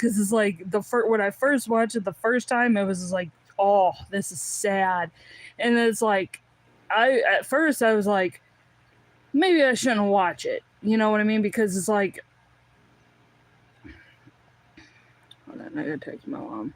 because it's like when I first watched it the first time, it was just like, oh, this is sad, and it's like, at first I was like, maybe I shouldn't watch it. You know what I mean? Because it's like, hold on, I gotta text my mom.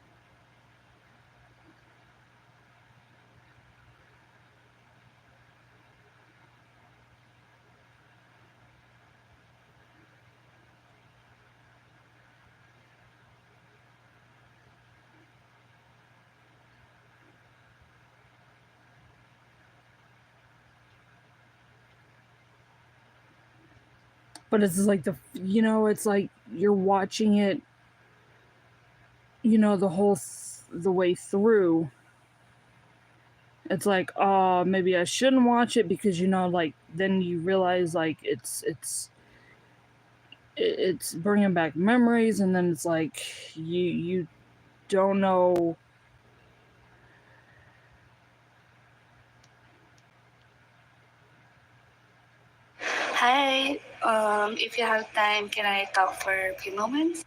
But it's like it's like you're watching it, the way through. It's like, oh, maybe I shouldn't watch it because like then you realize like it's bringing back memories, and then it's like you don't know. Hi, if you have time, can I talk for a few moments?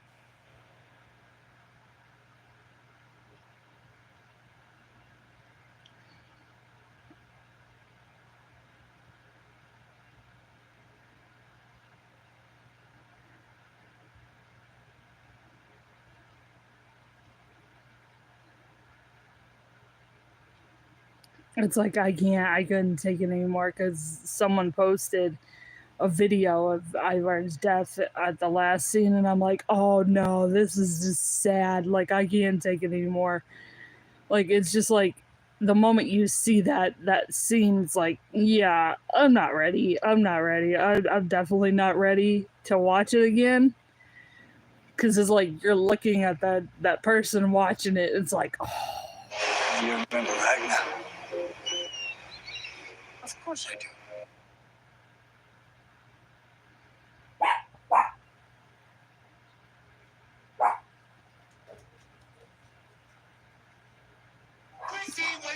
It's like I couldn't take it anymore because someone posted a video of Ivar's death at the last scene, and I'm like, oh no, this is just sad. Like, I can't take it anymore. Like, it's just like the moment you see that scene, it's like, yeah, I'm not ready. I'm definitely not ready to watch it again. Because it's like you're looking at that person watching it. It's like, oh. You remember Ragnar? Of course I do.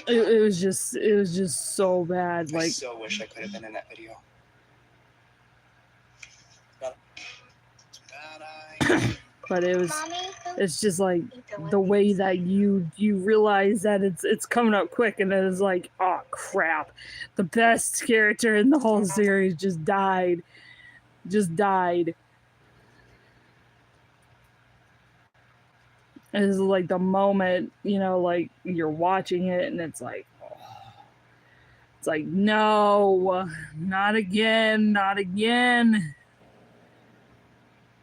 It was just so bad. Like, I so wish I could have been in that video. but it's just like the way that you realize that it's coming up quick, and then it's like, oh crap, the best character in the whole series just died. It's like the moment, like you're watching it, and it's like, oh. It's like, no, not again.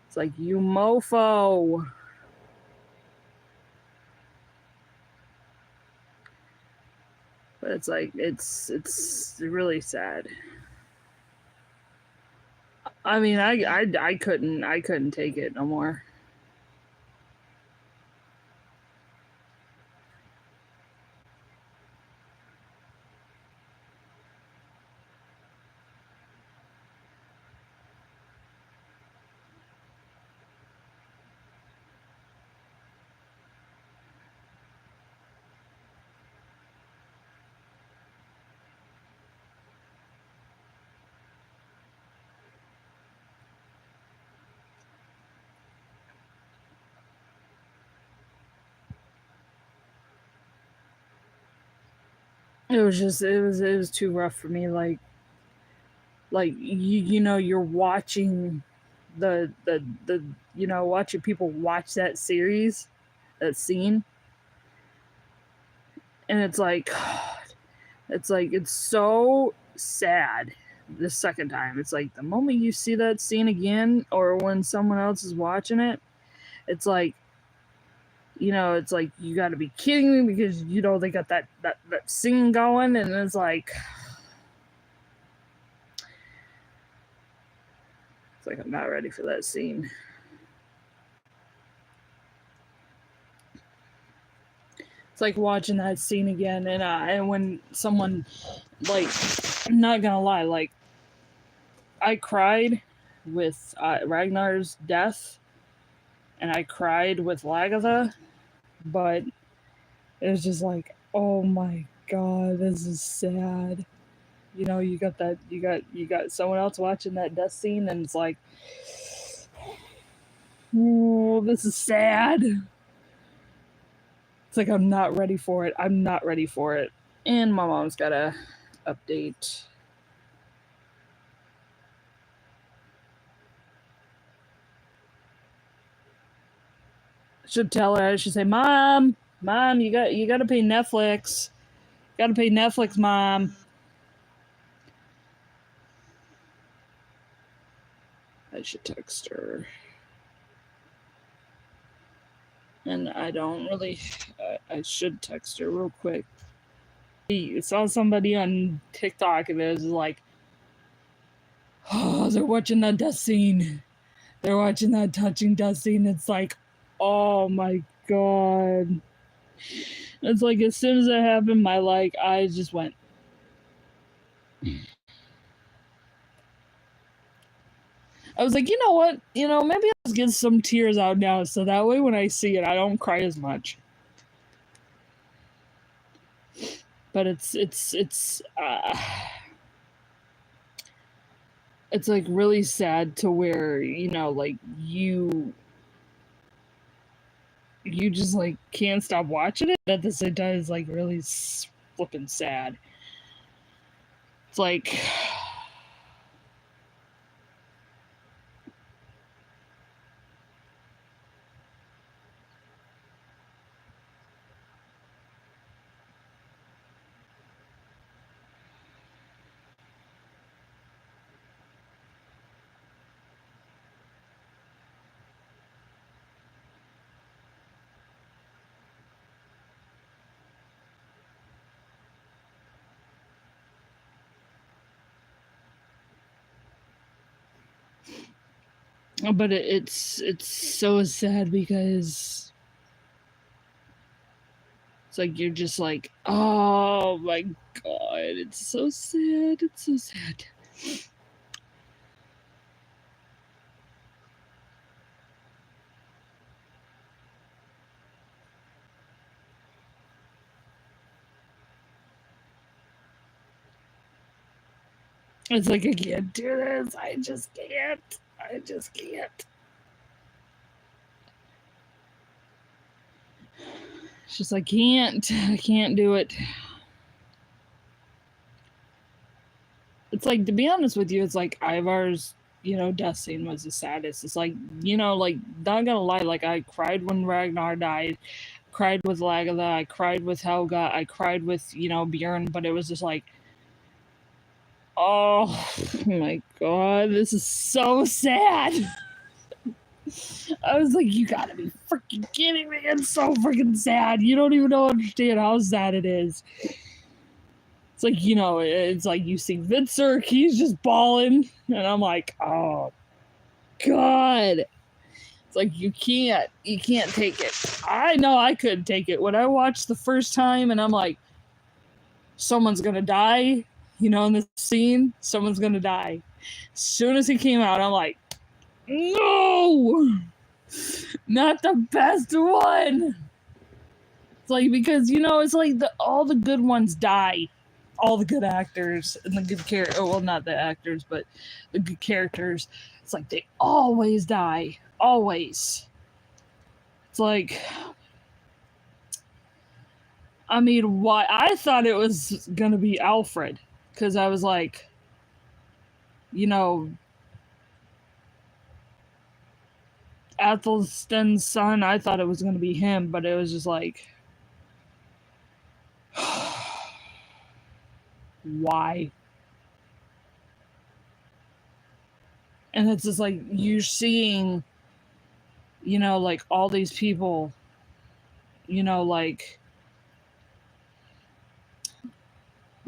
It's like, you mofo. But it's like, it's really sad. I mean, I couldn't take it no more. It was too rough for me. Like you're watching the watching people watch that series, that scene, and it's like, it's so sad. The second time, it's like the moment you see that scene again, or when someone else is watching it, it's like, it's like, you got to be kidding me, because they got that scene going, and it's like, I'm not ready for that scene. It's like watching that scene again, and when someone, like, I'm not gonna lie, like, I cried with Ragnar's death, and I cried with Lagatha, but it was just like, oh my god, this is sad. You got someone else watching that death scene, and it's like, Oh, this is sad. It's like I'm not ready for it. I'm not ready for it. And my mom's got a update. Should tell her. I should say, Mom, you got to pay Netflix. Got to pay Netflix, Mom. I should text her. And I don't really. I should text her real quick. I saw somebody on TikTok and it was like, oh, they're watching that death scene. They're watching that touching death scene. It's like, oh my god. It's like as soon as it happened, my eyes just went. I was like, you know what? Maybe I'll just get some tears out now so that way when I see it, I don't cry as much. But it's like really sad to where, like you just like can't stop watching it. At the same time, it's like really flipping sad. It's like, but it's so sad because it's like you're just like, oh my god, it's so sad. It's so sad. It's like I can't do this. I just can't. I just can't. It's just I can't do it. It's like, to be honest with you, it's like Ivar's, death scene was the saddest. It's like, like, not gonna lie, like I cried when Ragnar died, cried with Lagatha, I cried with Helga, I cried with, Bjorn, but it was just like, oh my god, this is so sad. I was like, you gotta be freaking kidding me. It's so freaking sad. You don't even understand how sad it is. It's like, it's like you see Vincent, he's just bawling. And I'm like, oh, God. It's like, you can't take it. I know I couldn't take it. When I watched the first time and I'm like, someone's gonna die, in this scene, someone's gonna die. As soon as he came out, I'm like, no! Not the best one! It's like, because, it's like all the good ones die. All the good actors and the good characters, well, not the actors, but the good characters, it's like they always die. Always. It's like, I mean, why? I thought it was gonna be Alfred, because I was like, Athelstan's son, I thought it was gonna be him, but it was just like, why? And it's just like you're seeing, like all these people, like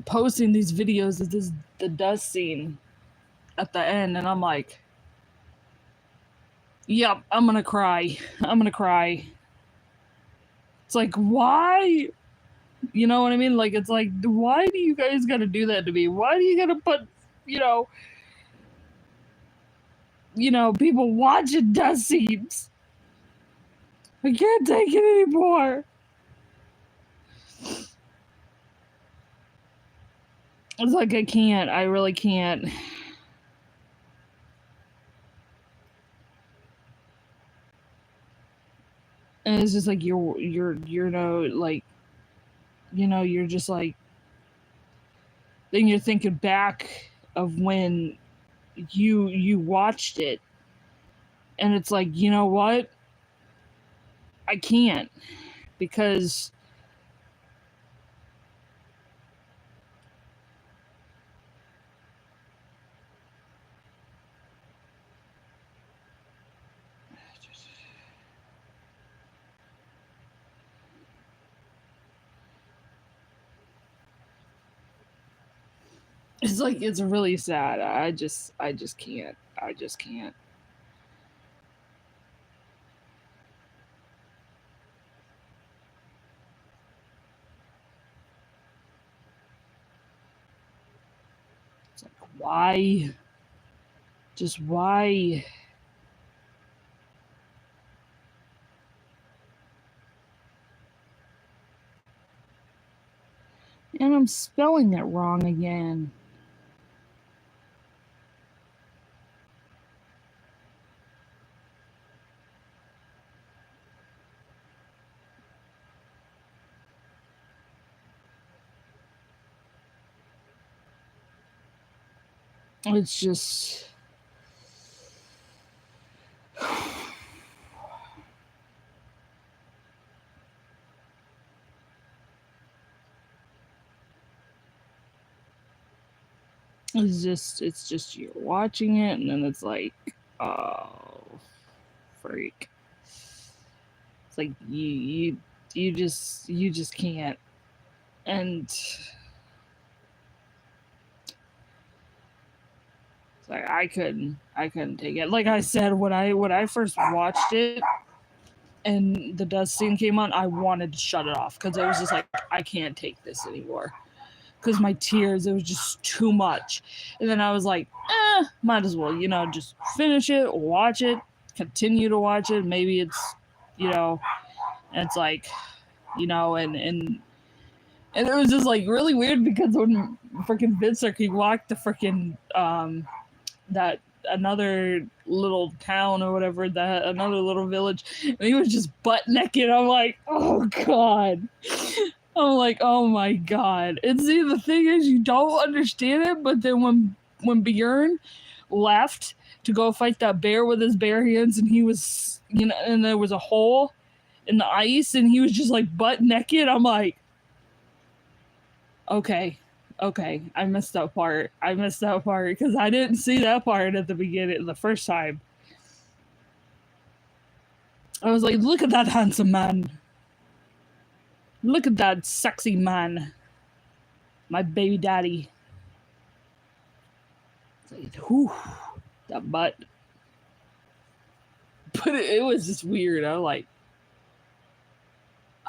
posting these videos of the dust scene at the end, and I'm like, yep, I'm gonna cry. I'm gonna cry. It's like, why? You know what I mean? Like, it's like, why do you guys gotta do that to me? Why do you gotta put, people watching dust scenes? I can't take it anymore. It's like, I can't. I really can't. And it's just like you're like, you're just like, then you're thinking back of when you watched it, and it's like, you know what, I can't, because it's like, it's really sad. I just can't. I just can't. It's like, why? Just why? And I'm spelling it wrong again. It's just... it's just you're watching it, and then it's like, oh, freak. It's like you just can't. And it's like, I couldn't take it. Like I said, when I first watched it and the dust scene came on, I wanted to shut it off because it was just like, I can't take this anymore. Because my tears, it was just too much. And then I was like, might as well, just finish it, watch it, continue to watch it. Maybe it's, and it's like, and it was just like really weird because when freaking Vincent, he walked to freaking that another little town or whatever, that another little village, and he was just butt naked. I'm like, oh god. I'm like, oh my god. And see, the thing is, you don't understand it, but then when Bjorn left to go fight that bear with his bare hands, and he was, and there was a hole in the ice, and he was just like butt naked, I'm like, okay, I missed that part. Because I didn't see that part at the beginning, the first time. I was like, look at that handsome man. Look at that sexy man. My baby daddy. It's like, whew, that butt. But it was just weird. I was like,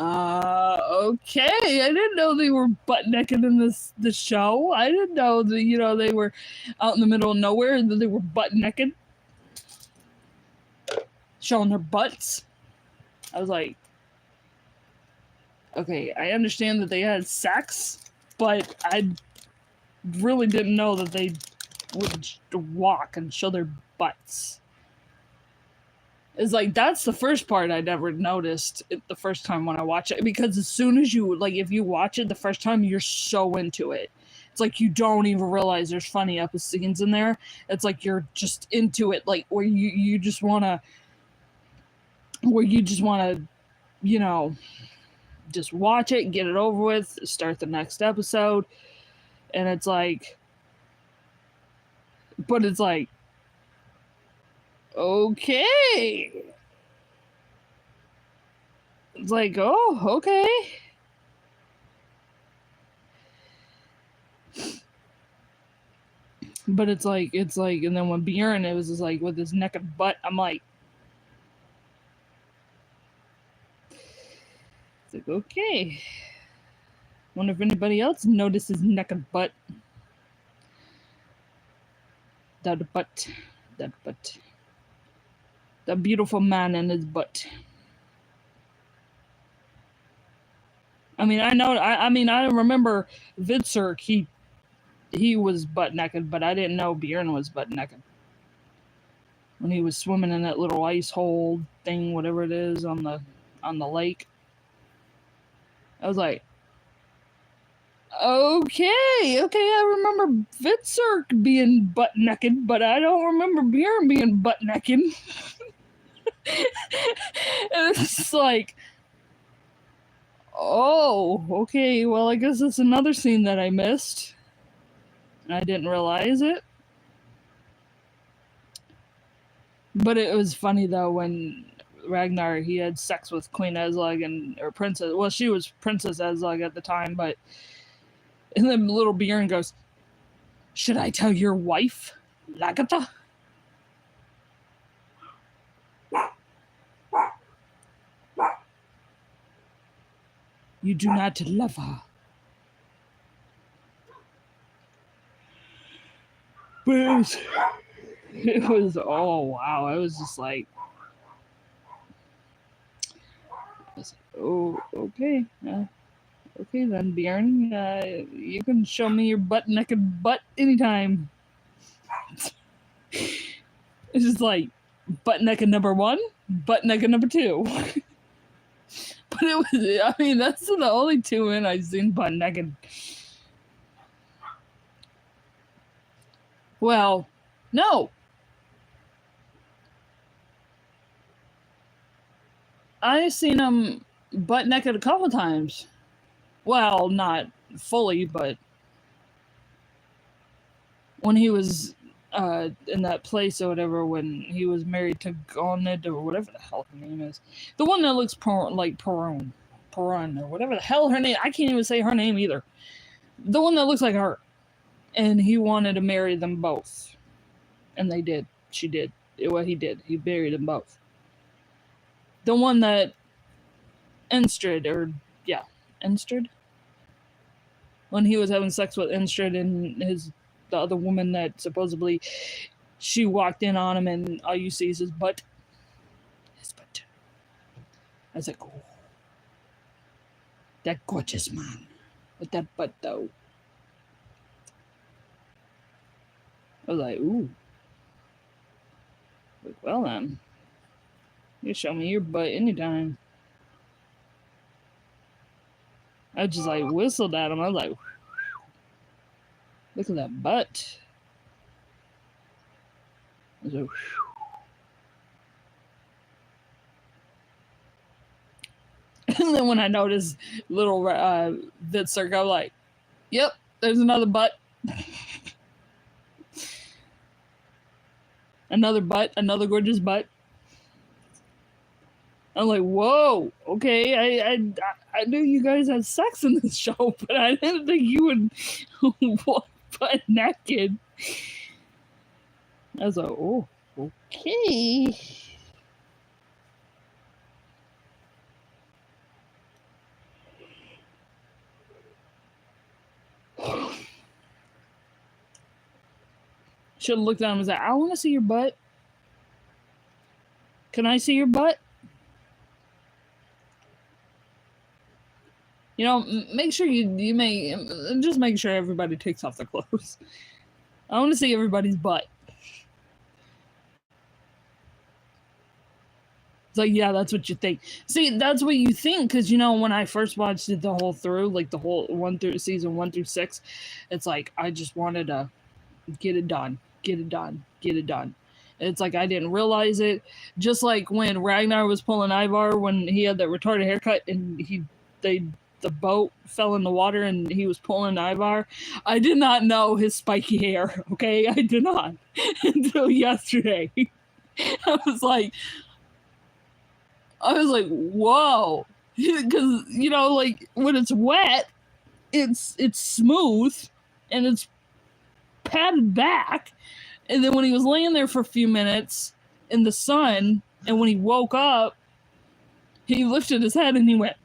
okay. I didn't know they were butt naked in this show. I didn't know that, they were out in the middle of nowhere and that they were butt naked, showing their butts. I was like, okay, I understand that they had sex, but I really didn't know that they would walk and show their butts. It's like, that's the first part I never noticed the first time when I watch it, because as soon as you, like, if you watch it the first time, you're so into it. It's like you don't even realize there's funny scenes in there. It's like you're just into it, like, where you just want to, just watch it, get it over with, start the next episode. And it's like, but it's like, okay. It's like, oh, okay. But it's like, and then when Bjorn, it was just like with his naked butt, I'm like, it's like, okay. Wonder if anybody else notices naked butt. That butt. That beautiful man and his butt. I mean, I remember Vidsirk, he was butt naked, but I didn't know Bjorn was butt naked. When he was swimming in that little ice hole thing, whatever it is, on the on the lake. I was like, okay, I remember Vitzerk being butt naked, but I don't remember Bjorn being butt naked. And it's like, oh, okay, well, I guess it's another scene that I missed. I didn't realize it. But it was funny, though, when Ragnar, he had sex with Queen Eslug or Princess. Well, she was Princess Eslug at the time, but... And then little Bjorn goes, should I tell your wife, Lagertha? You do not love her. But it was, oh wow, I was just like, oh, okay. Okay then, Bjorn, you can show me your butt-naked butt anytime. It's just like, butt-naked number 1, butt-naked number 2. But it was, I mean, that's the only 2 men I've seen butt-naked. Well, no. I've seen him butt-naked a couple times. Well, not fully, but when he was in that place or whatever, when he was married to Gonid or whatever the hell her name is. The one that looks like Perun or whatever the hell her name. I can't even say her name either. The one that looks like her. And he wanted to marry them both. And they did. She did. Well, he did. He married them both. The one that Enstrid, Enstrid? When he was having sex with Enstrid and the other woman that supposedly she walked in on him and all you see is his butt. His butt. I was like, oh. That gorgeous man. With that butt though. I was like, ooh. Like, well then. You show me your butt anytime. I just like whistled at him. I was like, look at that butt. I was like, and then when I noticed little Vitzer go like, yep, there's another butt. Another butt, another gorgeous butt. I'm like, whoa, okay, I knew you guys had sex in this show, but I didn't think you would walk butt naked. I was like, oh, okay. Should have looked at him and said, I want to see your butt. Can I see your butt? You know, make sure just make sure everybody takes off their clothes. I want to see everybody's butt. It's like, yeah, that's what you think. See, that's what you think, because, you know, when I first watched it the whole through, like the whole season 1 through 6, it's like, I just wanted to get it done. Get it done. Get it done. It's like I didn't realize it. Just like when Ragnar was pulling Ivar when he had that retarded haircut and the boat fell in the water and he was pulling Ivar. I did not know his spiky hair, okay? I did not. Until yesterday. I was like, whoa. Because, you know, like when it's wet, it's smooth and it's padded back. And then when he was laying there for a few minutes in the sun, and when he woke up, he lifted his head and he went.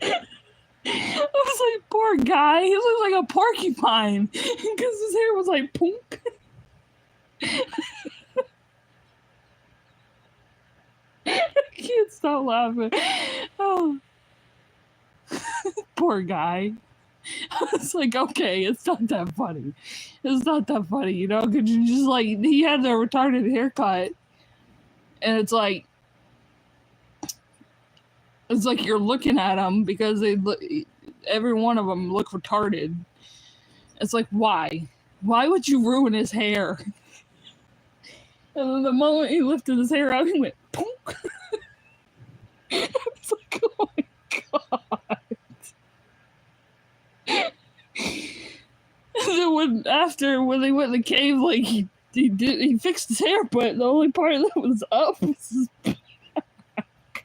I was like, poor guy. He looked like a porcupine because his hair was like punk. I can't stop laughing. Oh, poor guy. I was like, okay, it's not that funny. It's not that funny, you know, because you just like, he had the retarded haircut And it's like you're looking at them because every one of them look retarded. It's like, why? Why would you ruin his hair? And then the moment he lifted his hair out, he went, poof. It's like, oh my god. And then when they went in the cave, like he fixed his hair, but the only part that was up was his back.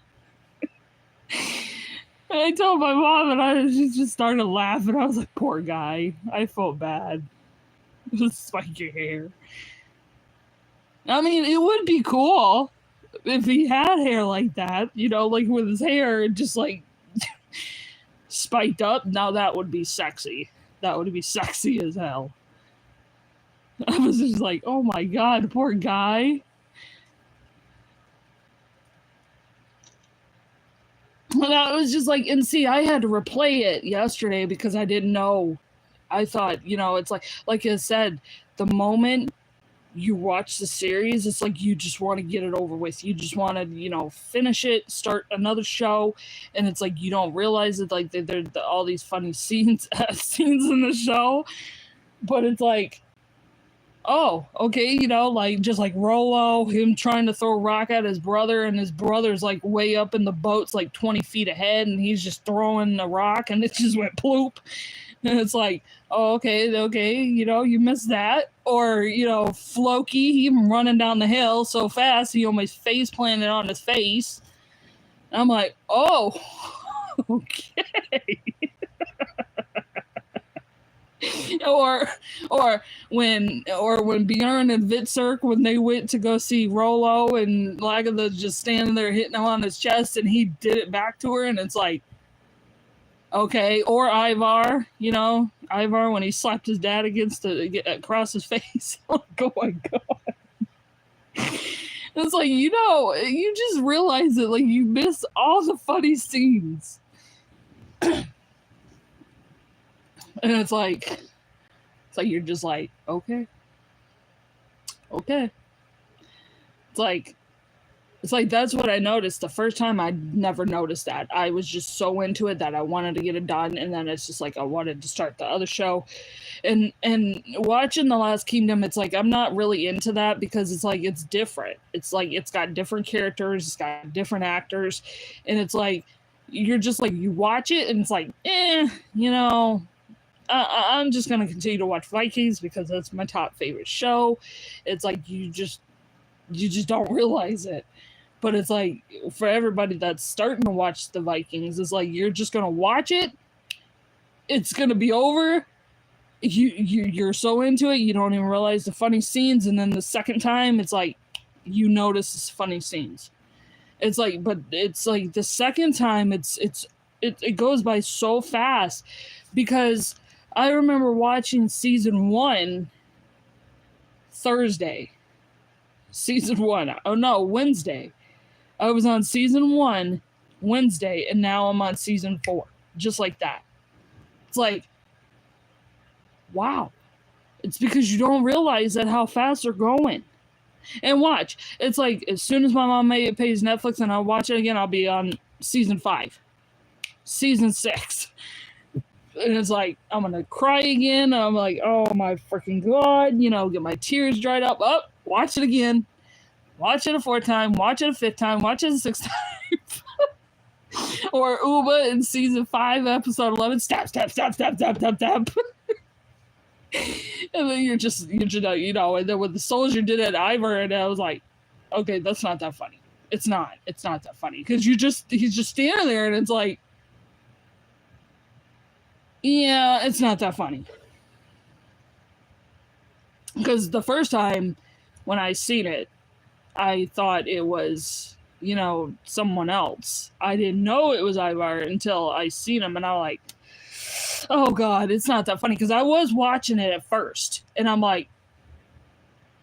And I told my mom, and she just started laughing. I was like, poor guy. I felt bad. Just spike your hair. I mean, it would be cool if he had hair like that, you know, like with his hair just like spiked up. Now that would be sexy. That would be sexy as hell. I was just like, oh my god, poor guy. And I was just like, and see, I had to replay it yesterday because I didn't know. I thought, you know, it's like I said, the moment you watch the series, it's like you just want to get it over with. You just want to, you know, finish it, start another show, and it's like you don't realize it. Like there's all these funny scenes in the show, but it's like, oh, okay, you know, like just like Rolo, him trying to throw a rock at his brother, and his brother's like way up in the boats, like 20 feet ahead, and he's just throwing the rock, and it just went ploop. And it's like, oh, okay, you know, you missed that. Or, you know, Floki, he running down the hill so fast, he almost face planted on his face. And I'm like, oh, okay. or when Bjorn and Vitsirk, when they went to go see Rolo, and Lagatha just standing there hitting him on his chest, and he did it back to her, and it's like, okay. Or Ivar, you know, Ivar when he slapped his dad across his face. Oh my god. It's like, you know, you just realize that like you miss all the funny scenes. And it's like you're just like, okay. It's like that's what I noticed. The first time I never noticed that. I was just so into it that I wanted to get it done, and then it's just like I wanted to start the other show. And watching The Last Kingdom, it's like I'm not really into that because it's like it's different. It's like it's got different characters, it's got different actors, and it's like you're just like you watch it and it's like, you know, I'm just gonna continue to watch Vikings because that's my top favorite show. It's like you just don't realize it. But it's like for everybody that's starting to watch the Vikings, it's like you're just gonna watch it. It's gonna be over. You're so into it, you don't even realize the funny scenes, and then the second time, it's like you notice funny scenes. It's like, but it's like the second time, it goes by so fast because I remember watching season 1 Thursday. Season 1. Oh no, Wednesday. I was on season 1 Wednesday, and now I'm on season 4. Just like that. It's like, wow. It's because you don't realize that how fast they're going. And watch. It's like as soon as my mom pays Netflix and I'll watch it again, I'll be on season 5. Season 6. And it's like, I'm going to cry again. I'm like, oh my freaking God. You know, get my tears dried up. Oh, watch it again. Watch it a 4th time. Watch it a 5th time. Watch it a 6th time. Or Uba in season 5, episode 11. Stab. And then you're just, you know, and then when the soldier did it, Ivar, and I was like, okay, that's not that funny. It's not that funny. Because he's just standing there, and it's like, yeah, it's not that funny. Because the first time when I seen it, I thought it was, you know, someone else. I didn't know it was Ivar until I seen him, and I was like, oh God, it's not that funny. Because I was watching it at first, and I'm like,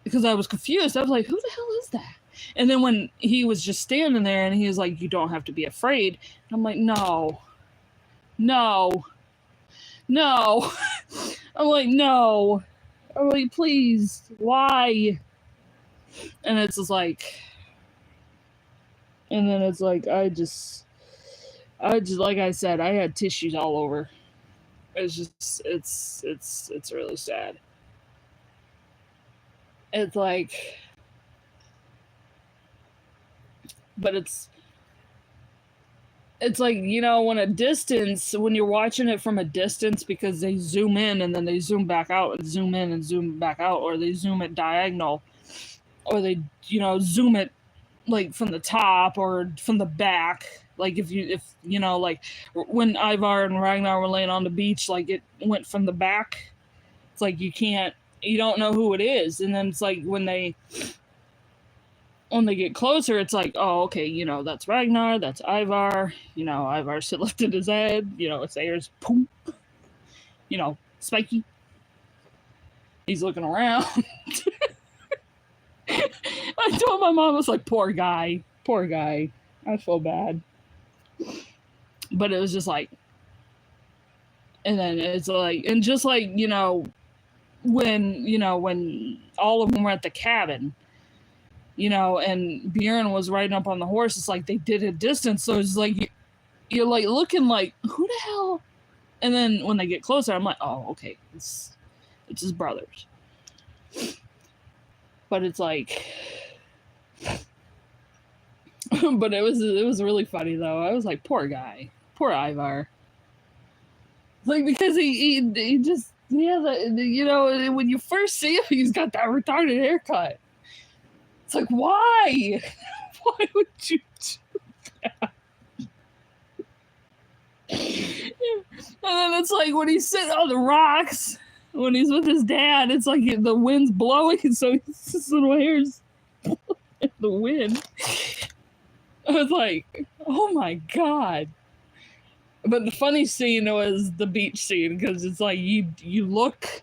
because I was confused. I was like, who the hell is that? And then when he was just standing there, and he was like, you don't have to be afraid. And I'm like, no. I'm like, no. I'm like, please, why? And it's just like, And then it's like I just like I said, I had tissues all over. It's just it's really sad. It's like, but it's like, you know, when you're watching it from a distance, because they zoom in and then they zoom back out and zoom in and zoom back out, or they zoom it diagonal, or they, you know, zoom it like from the top or from the back. Like if you know, like when Ivar and Ragnar were laying on the beach, like it went from the back. It's like you don't know who it is. And then it's like when they get closer, it's like, oh, okay, you know, that's Ragnar, that's Ivar, you know, Ivar lifted his head, you know, it's Ayer's, boom, you know, spiky. He's looking around. I told my mom, I was like, poor guy. I feel bad. But it was just like, and then it's like, and just like, you know, when all of them were at the cabin, you know, and Bjorn was riding up on the horse, it's like they did a distance, so it's like you're like looking like, who the hell? And then when they get closer, I'm like, oh, okay, it's his brothers. But it's like, but it was really funny though. I was like, poor guy, poor Ivar. Like, because he just, yeah, you know, when you first see him, he's got that retarded haircut. It's like, why? Why would you do that? And then it's like when he's sitting on the rocks, when he's with his dad, it's like the wind's blowing, so his little hair's in the wind. I was like, oh my God. But the funny scene was the beach scene, because it's like you look,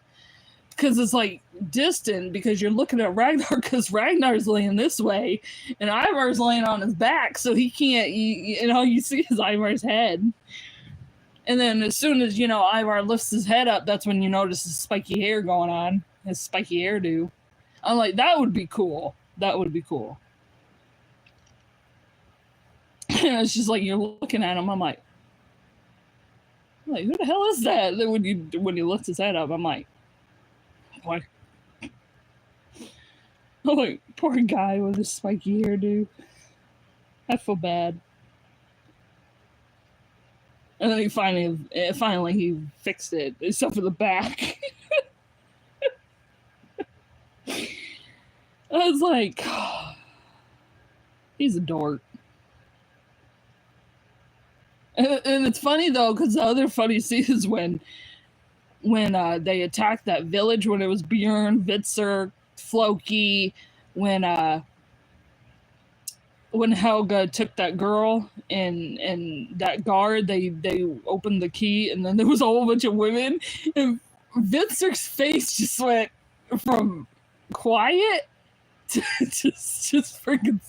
because it's like distant, because you're looking at Ragnar, because Ragnar's laying this way and Ivar's laying on his back, so he can't, you know, you see his Ivar's head. And then as soon as, you know, Ivar lifts his head up, that's when you notice his spiky hair going on, his spiky hairdo. I'm like, that would be cool. That would be cool. And it's just like, you're looking at him, I'm like, who the hell is that? And then when he lifts his head up, I'm like, what? I'm like, poor guy with his spiky hairdo. I feel bad. And then he finally he fixed it, except for the back. I was like, oh, he's a dork. And it's funny though, because the other funny scene is when they attacked that village, when it was Bjorn, Vitzer, Floki, when Helga took that girl and that guard, they opened the key, and then there was a whole bunch of women, and Vitzer's face just went from quiet to just freaking.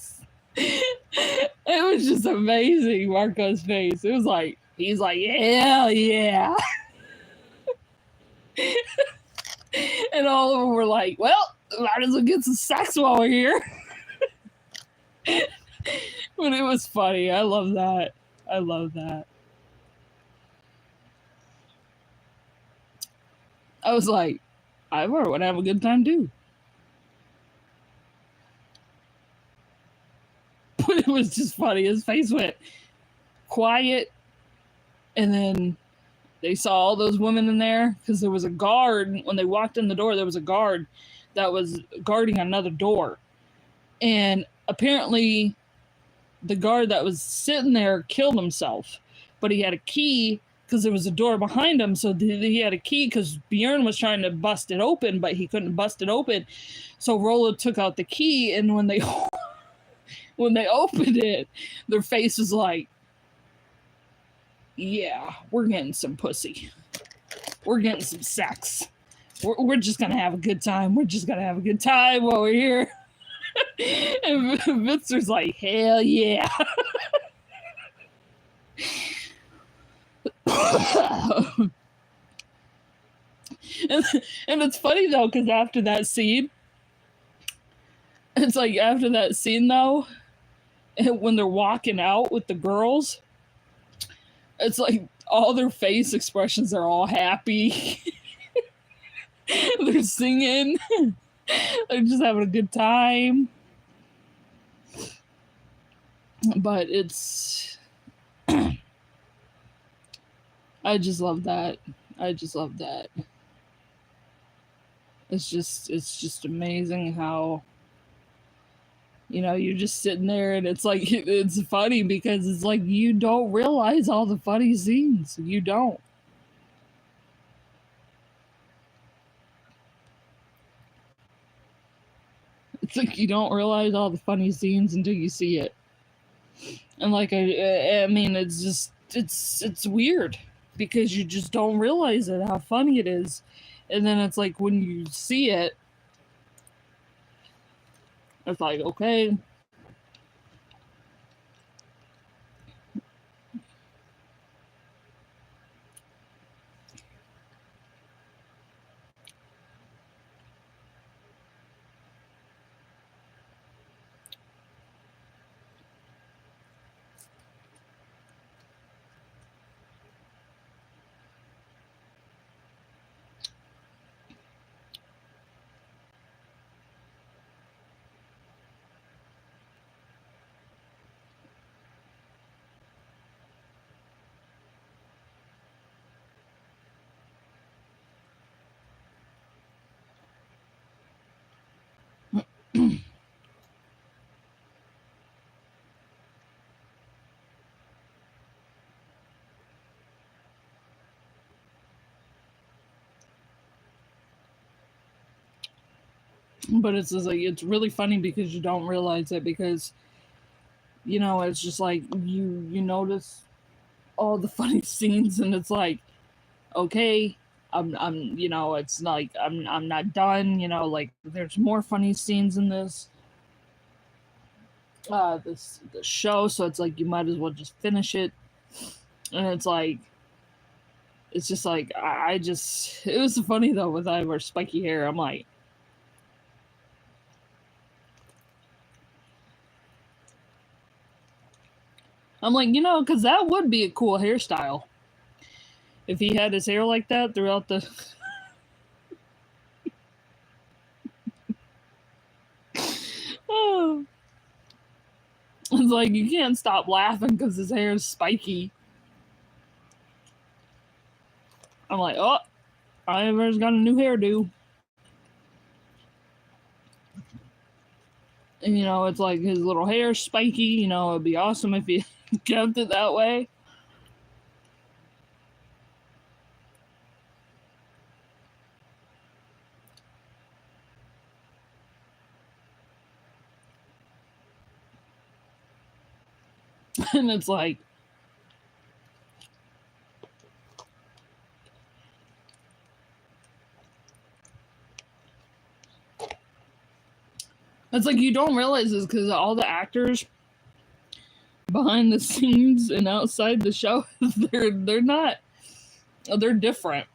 It was just amazing, Marco's face. It was like, he's like, hell yeah. And all of them were like, well, might as well get some sex while we're here. But it was funny. I love that. I was like, Ivor would have a good time too. But it was just funny. His face went quiet, and then they saw all those women in there, because there was a guard. When they walked in the door, there was a guard that was guarding another door. And apparently the guard that was sitting there killed himself, but he had a key because there was a door behind him. So he had a key because Bjorn was trying to bust it open, but he couldn't bust it open. So Rollo took out the key, and when they opened it, their face was like, yeah, we're getting some pussy. We're getting some sex. We're just going to have a good time. We're just going to have a good time while we're here. And Vitzer's like, hell yeah. And it's funny though, because after that scene, though, And when they're walking out with the girls, it's like all their face expressions are all happy. They're singing. They're just having a good time. But it's I just love that. I just love that. It's just amazing how, you know, you're just sitting there and it's like it's funny because it's like you don't realize all the funny scenes. You don't. It's like you don't realize all the funny scenes until you see it. And like I mean, it's just it's weird because you just don't realize it how funny it is, and then it's like when you see it, it's like okay. But it's just like it's really funny because you don't realize it because you know it's just like you notice all the funny scenes and it's like okay, I'm you know it's like I'm not done, you know, like there's more funny scenes in this show, so it's like you might as well just finish it. And it's like it's just like I just it was funny though with Ivor's spiky hair. I'm like, you know, because that would be a cool hairstyle if he had his hair like that throughout the. Oh. It's like you can't stop laughing because his hair is spiky. I'm like, oh, Ivor's got a new hairdo. And you know, it's like his little hair spiky. You know, it'd be awesome if he kept it that way. And it's like, you don't realize this because all the actors behind the scenes and outside the show, they're different.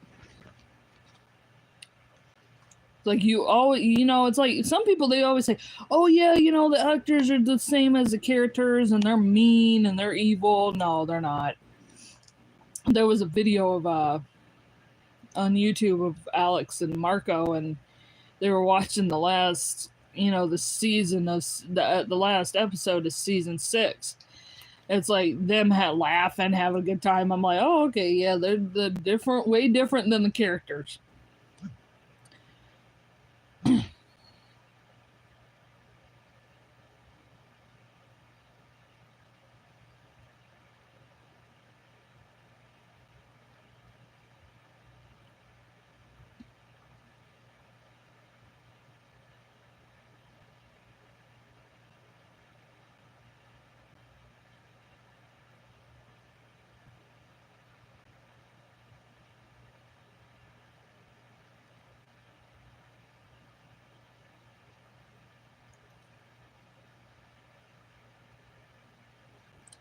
Like you always, you know, it's like some people they always say, "Oh yeah, you know, the actors are the same as the characters, and they're mean and they're evil." No, they're not. There was a video of on YouTube of Alex and Marco, and they were watching the last, you know, the season of the last episode of season 6. It's like them laughing, having a good time. I'm like, oh okay, yeah, they're different, way different than the characters.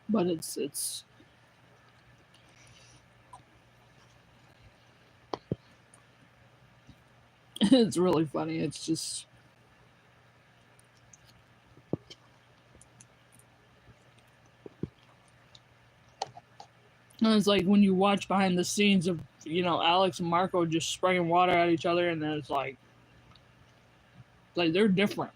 But it's it's really funny. It's just And it's like when you watch behind the scenes of, you know, Alex and Marco just spraying water at each other, and then it's like they're different.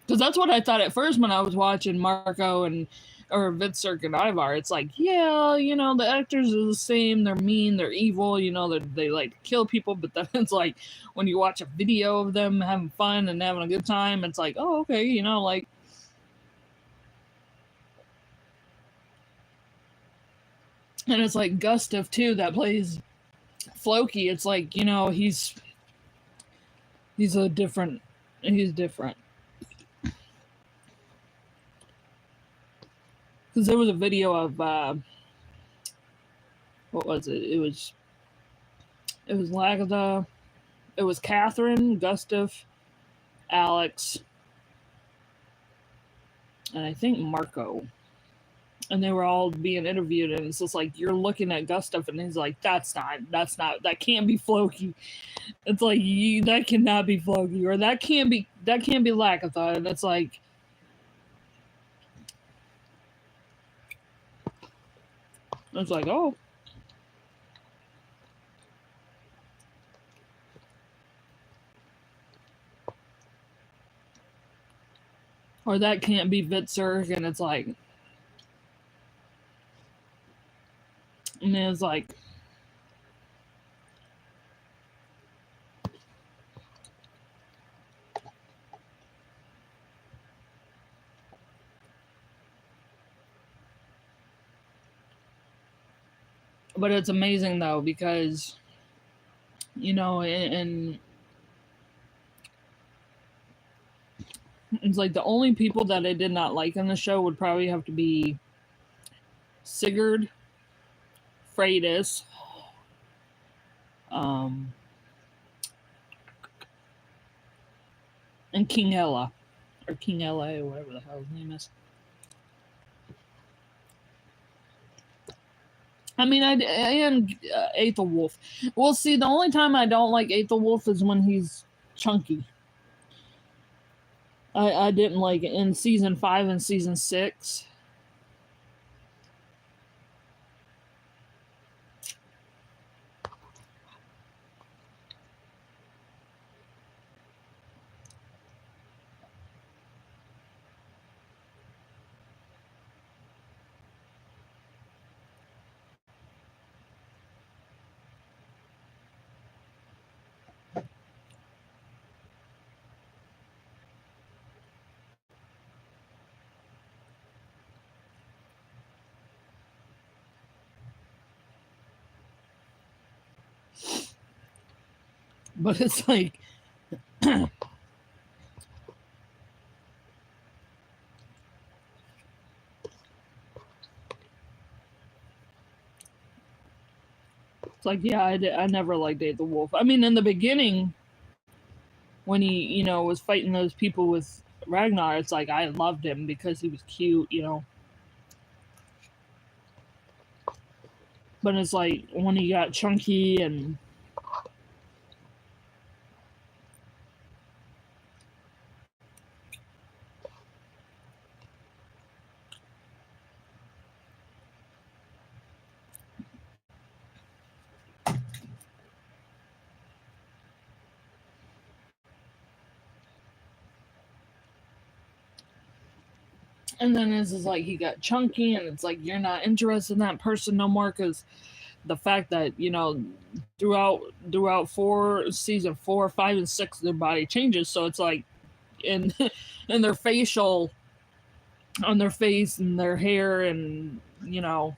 Because that's what I thought at first when I was watching Marco and or Vitzerk and Ivar. It's like, yeah, you know, the actors are the same. They're mean. They're evil. You know, they like to kill people. But then it's like when you watch a video of them having fun and having a good time, it's like, oh, okay, you know, like. And it's like Gustav too that plays Floki. It's like, you know, he's different. Because there was a video of what was it? It was Lagatha. It was Catherine, Gustav, Alex, and I think Marco. And they were all being interviewed, and it's just like you're looking at Gustav, and he's like, that can't be Floki. It's like that cannot be Floki, or that can't be Lagatha, and it's like. It's like, oh. Or that can't be Vitzerk, and it's like. And it's like. But it's amazing though, because, you know, and it's like the only people that I did not like on the show would probably have to be Sigurd, Freydis, and King Ella, or King Ella, or whatever the hell his name is. I mean, and Aethelwulf. Well, see, the only time I don't like Aethelwulf is when he's chunky. I didn't like it in season 5 and season 6. But it's like. It's like, yeah, I never liked Aethelwulf. I mean, in the beginning, when he, you know, was fighting those people with Ragnar, it's like I loved him because he was cute, you know. But it's like when he got chunky and. And then it's like he got chunky, and it's like you're not interested in that person no more, because the fact that, you know, throughout season 4, 5, and 6, their body changes. So it's like in in their facial, on their face and their hair, and, you know.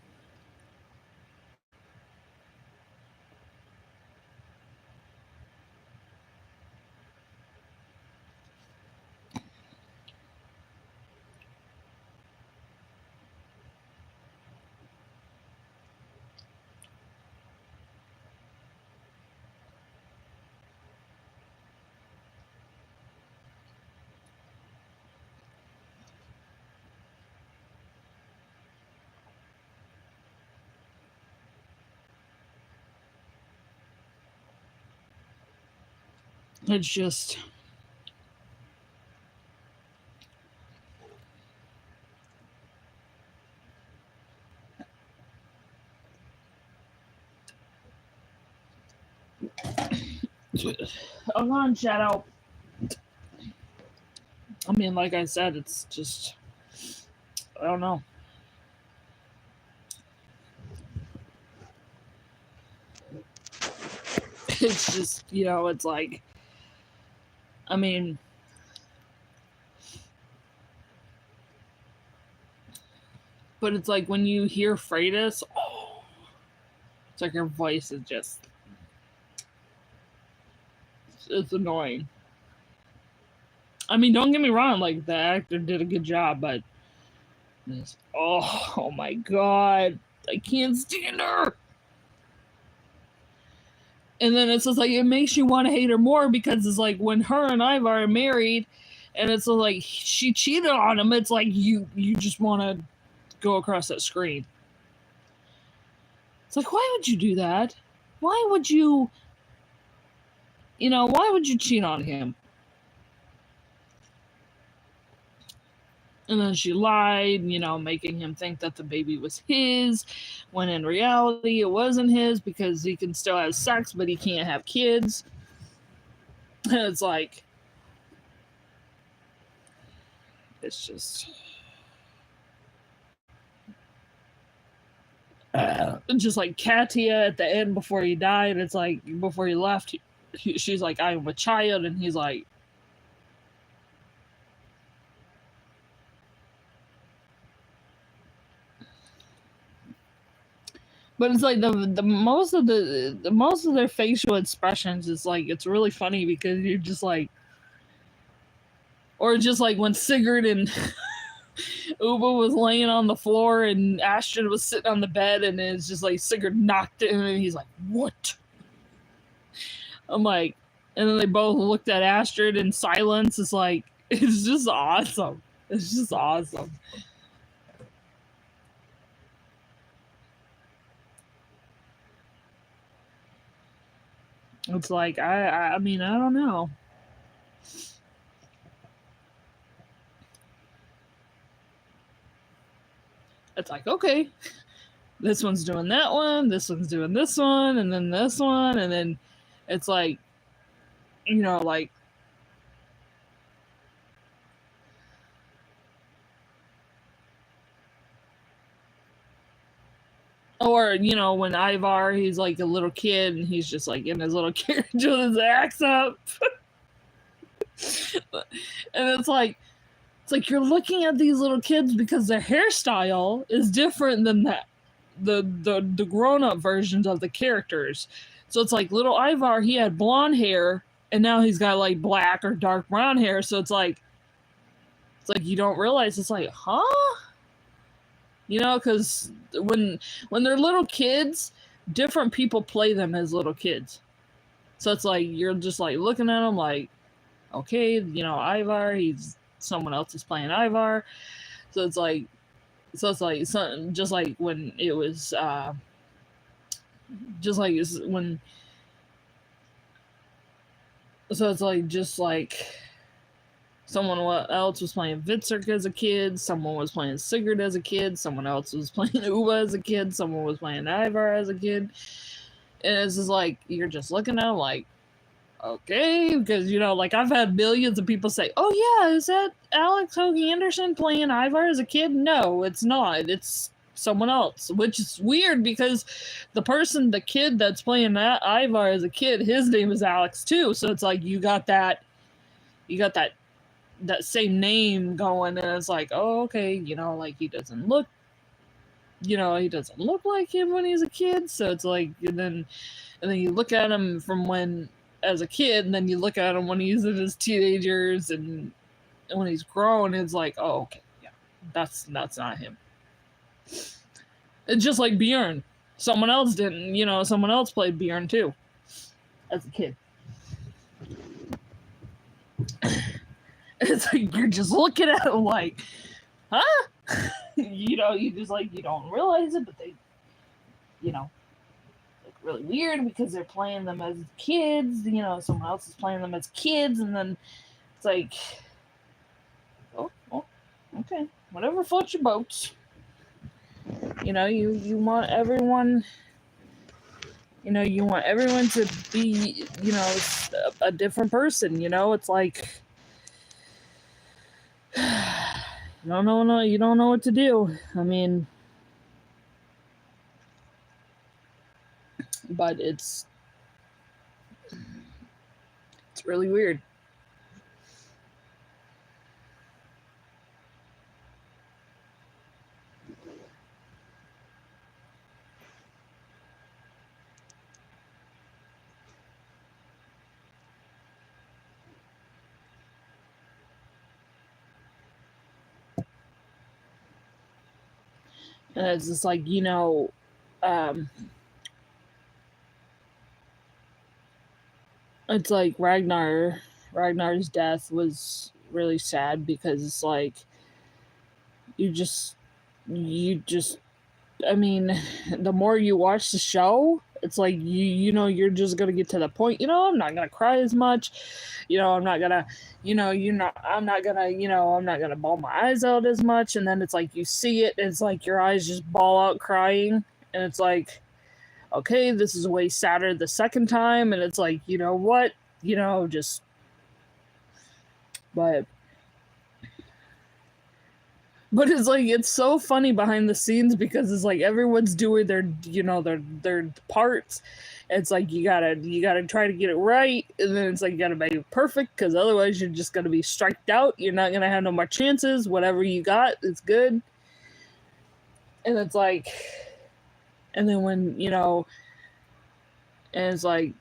It's just. I'm on shout out. I mean, like I said, it's just, I don't know. It's just, it's like, I mean, but it's like when you hear Freitas, it's like her voice is just, it's annoying. I mean, don't get me wrong, like the actor did a good job, but oh my god, I can't stand her. And then it's just like, it makes you want to hate her more because it's like when her and Ivar are married and it's like she cheated on him, it's like you just want to go across that screen. It's like, why would you do that? Why would you, why would you cheat on him? And then she lied, making him think that the baby was his, when in reality it wasn't his because he can still have sex, but he can't have kids. And it's like, it's just... just like Katia at the end before he died, it's like, before he left, she's like, I am a child, and he's like, but it's like the most of their facial expressions is like, it's really funny because you're just like, or just like when Sigurd and Uba was laying on the floor and Astrid was sitting on the bed, and it's just like Sigurd knocked him and he's like, what? I'm like, and then they both looked at Astrid in silence. It's like, it's just awesome. It's just awesome. It's like, I mean, I don't know. It's like, okay, this one's doing that one, this one's doing this one, and then this one, and then it's like, like, or, when Ivar, he's like a little kid and he's just like in his little carriage with his axe up. And it's like you're looking at these little kids because their hairstyle is different than the grown-up versions of the characters. So it's like little Ivar, he had blonde hair and now he's got like black or dark brown hair. So it's like you don't realize, it's like, huh? Because when they're little kids, different people play them as little kids. So it's like, you're just like looking at them like, okay, Ivar, someone else is playing Ivar. So it's like something, just like when it was, just like when, so it's like, just like someone else was playing Vitserk as a kid, someone was playing Sigurd as a kid, someone else was playing Uba as a kid, someone was playing Ivar as a kid. And it's just like, you're just looking at them like, okay, because, like, I've had millions of people say, oh yeah, is that Alex Hoagie Anderson playing Ivar as a kid? No, it's not. It's someone else, which is weird because the kid that's playing that Ivar as a kid, his name is Alex too. So it's like, you got that same name going, and it's like, oh, okay, like, he doesn't look like him when he's a kid. So it's like, and then you look at him from when as a kid, and then you look at him when he's in his teenagers and when he's grown, it's like, oh, okay, yeah, that's not him. It's just like Bjorn. Someone else played Bjorn too as a kid. It's like, you're just looking at him like, huh? You just like, you don't realize it, but they, like, really weird because they're playing them as kids, someone else is playing them as kids, and then it's like, oh, okay, whatever floats your boat. You want everyone You know, you want everyone to be, you know, a different person. You know, it's like you you don't know what to do. I mean, but it's really weird. And it's just like, you know, it's like Ragnar's death was really sad because it's like you just I mean, the more you watch the show, it's like you know you're just gonna get to the point. You know, I'm not gonna cry as much. You know, I'm not gonna. You know, I'm not gonna. You know, I'm not gonna bawl my eyes out as much. And then it's like you see it. And it's like your eyes just ball out crying, and it's like, okay, this is way sadder the second time. And it's like, you know what? You know, just. But it's like it's so funny behind the scenes because it's like everyone's doing their you know their parts. It's like you gotta try to get it right, and then it's like you gotta make it perfect because otherwise you're just gonna be striked out. You're not gonna have no more chances. Whatever you got is good. And it's like, and then when you know, and it's like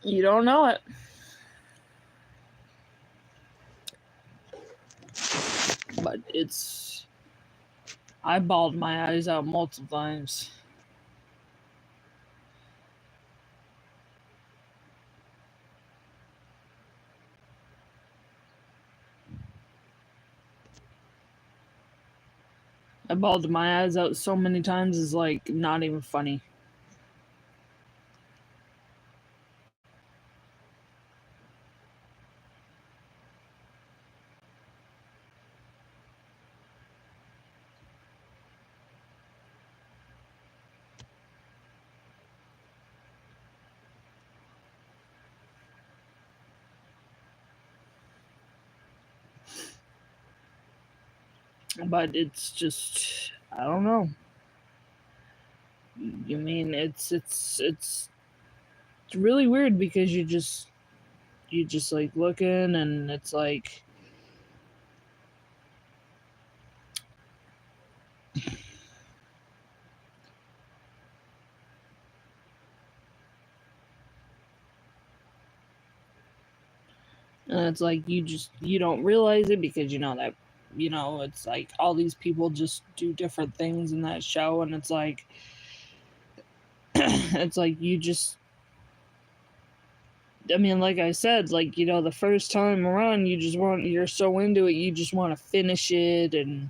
you don't know it. But it's I bawled my eyes out multiple times. I bawled my eyes out so many times is like not even funny. But it's just I don't know. You mean it's really weird because you just like looking and it's like and it's like you don't realize it because you know that you know it's like all these people just do different things in that show and it's like it's like you just I mean, like I said, like, you know, the first time around, you're so into it, you just want to finish it and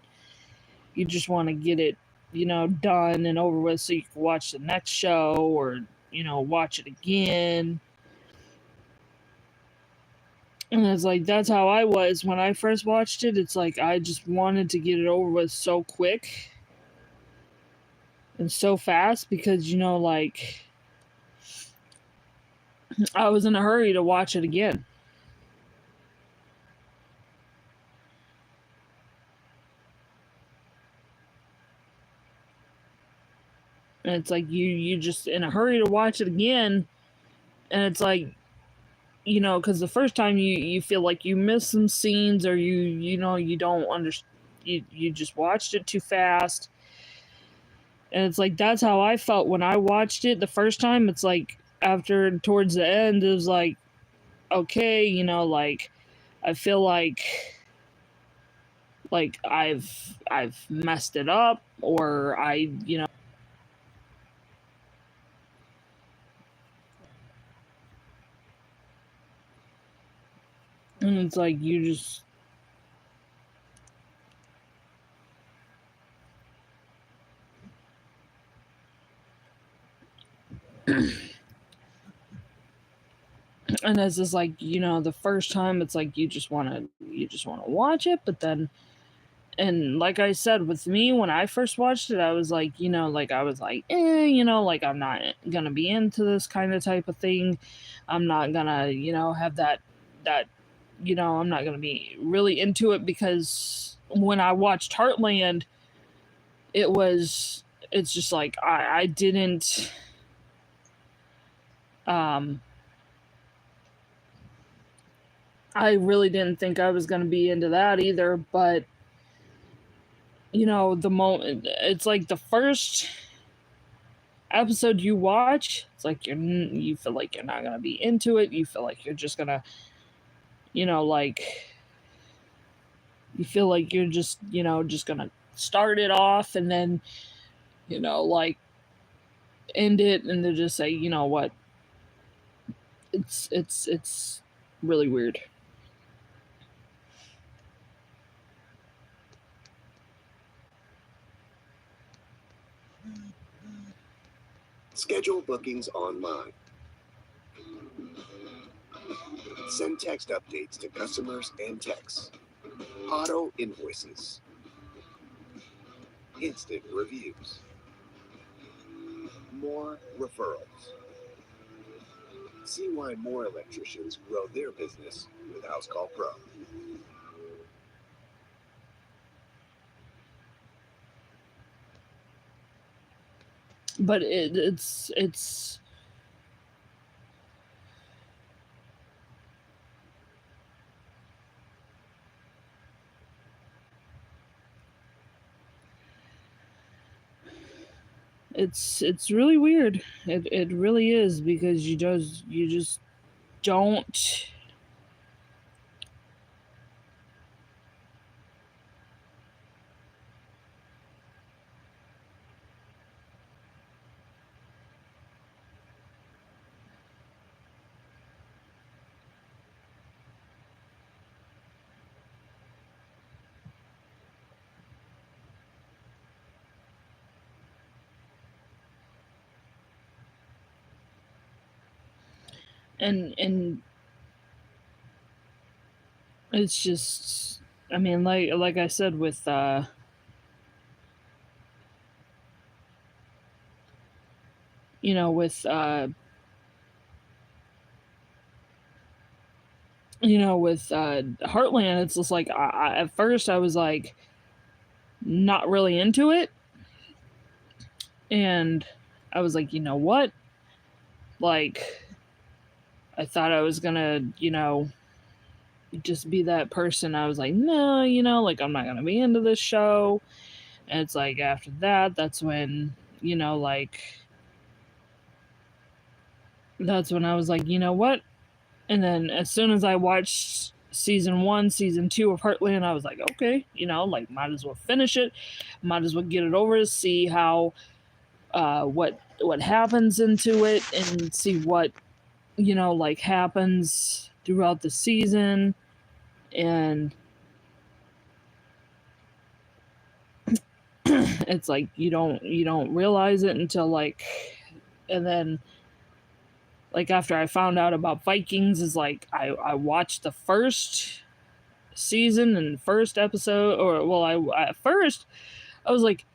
you just want to get it, you know, done and over with so you can watch the next show or, you know, watch it again. And it's like, that's how I was when I first watched it. It's like, I just wanted to get it over with so quick and so fast because, you know, like, I was in a hurry to watch it again. And it's like you just in a hurry to watch it again, and it's like, you know, because the first time you feel like you miss some scenes or you know you don't understand, you just watched it too fast, and it's like that's how I felt when I watched it the first time. It's like after towards the end, it was like, okay, you know, like I feel like I've messed it up or I you know. And it's like you just and it's just like, you know, the first time it's like you just want to watch it, but then and like I said, with me, when I first watched it, I was like, I'm not gonna be into this kind of type of thing. I'm not gonna, have that, I'm not gonna be really into it, because when I watched Heartland, it's just like, I didn't, I really didn't think I was gonna be into that either, but the moment, it's like the first episode you watch, it's like you feel like you're not gonna be into it. You feel like you're just gonna, like, you feel like you're just gonna start it off and then, like, end it, and then just say, you know what, it's really weird. Schedule bookings online. Send text updates to customers and texts. Auto invoices. Instant reviews. More referrals. See why more electricians grow their business with House Call Pro. But it's really weird. It really is, because you just don't, and it's just, I mean, like I said, with with Heartland, it's just like, at first I was like not really into it, and I was like, you know what, like, I thought I was gonna, just be that person. I was like, no, like, I'm not gonna be into this show. And it's like, after that, that's when, that's when I was like, you know what? And then as soon as I watched season 1, season 2 of Heartland, I was like, okay, like, might as well finish it. Might as well get it over, see how, what happens into it, and see what, like, happens throughout the season. And it's like, you don't realize it until, like, and then, like, after I found out about Vikings, is like, I watched the first season and first episode, or, well, at first I was like,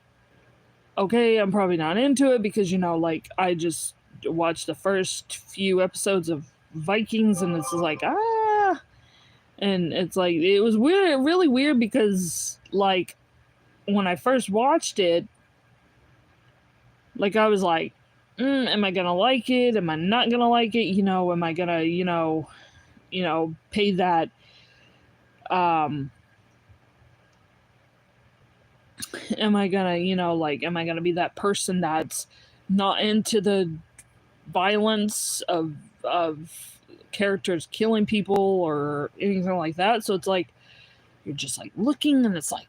okay, I'm probably not into it, because, like, I just watched the first few episodes of Vikings, and it's like, and it's like, it was weird, really weird, because, like, when I first watched it, like, I was like, am I gonna like it? Am I not gonna like it? Am I gonna, pay that, am I gonna, like, am I gonna be that person that's not into the violence of characters killing people or anything like that? So it's like, you're just like looking, and it's like,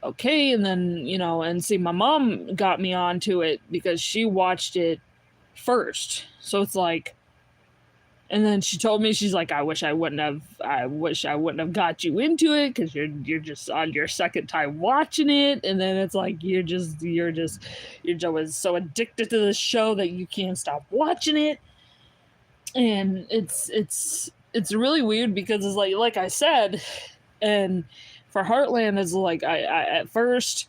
okay. And then, and see, my mom got me onto it because she watched it first. So it's like, and then she told me, she's like, I wish I wouldn't have got you into it, because you're just on your second time watching it. And then it's like, you're just so addicted to the show that you can't stop watching it. And it's really weird, because it's like I said, And for Heartland, is like I at first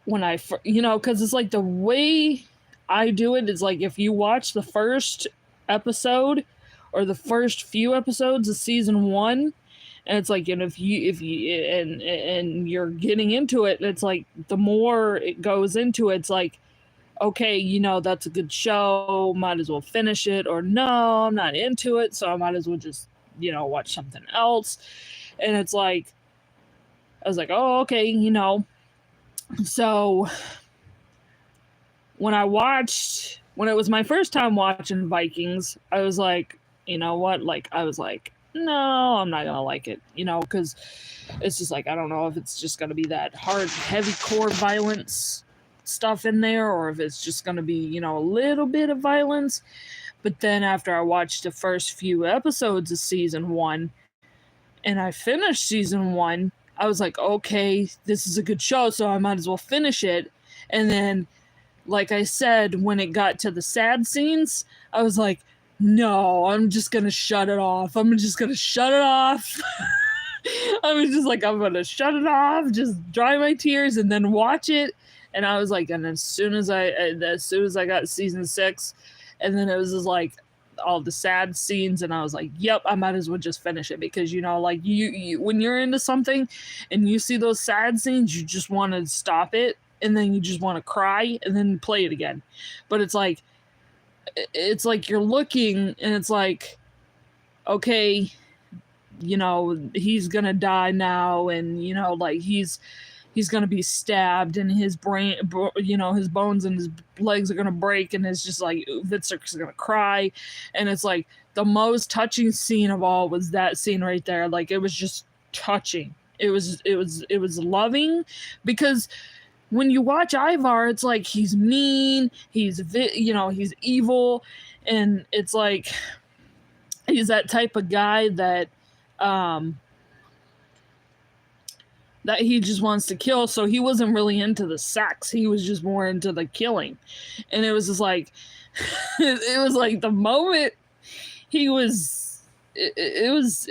when because it's like the way I do it is like if you watch the first episode or the first few episodes of season 1, and it's like, and if you and you're getting into it, it's like the more it goes into it, it's like, okay, that's a good show, might as well finish it, or no, I'm not into it, so I might as well just watch something else. And it's like, I was like, oh, okay, so when it was my first time watching Vikings, I was like, you know what? Like, I was like, no, I'm not gonna like it, because it's just like, I don't know if it's just gonna be that hard, heavy core violence stuff in there, or if it's just gonna be, a little bit of violence. But then after I watched the first few episodes of season 1, and I finished season 1, I was like, okay, this is a good show, so I might as well finish it. And then, like I said, when it got to the sad scenes, I was like, no, I'm just gonna shut it off. I'm just gonna shut it off. I was just like, I'm gonna shut it off, just dry my tears, and then watch it. And I was like, and as soon as I got season 6, and then it was just like all the sad scenes, and I was like, yep, I might as well just finish it, because like you when you're into something and you see those sad scenes, you just want to stop it, and then you just want to cry and then play it again. But it's like you're looking, and it's like, okay, he's gonna die now, and like he's gonna be stabbed, and his brain, his bones and his legs are gonna break, and it's just like Vitzer's gonna cry. And it's like the most touching scene of all was that scene right there. Like, it was just touching. It was loving, because when you watch Ivar, it's like he's mean, he's evil, and it's like he's that type of guy that that he just wants to kill. So he wasn't really into the sex, he was just more into the killing. And it was just like it was like the moment he was it was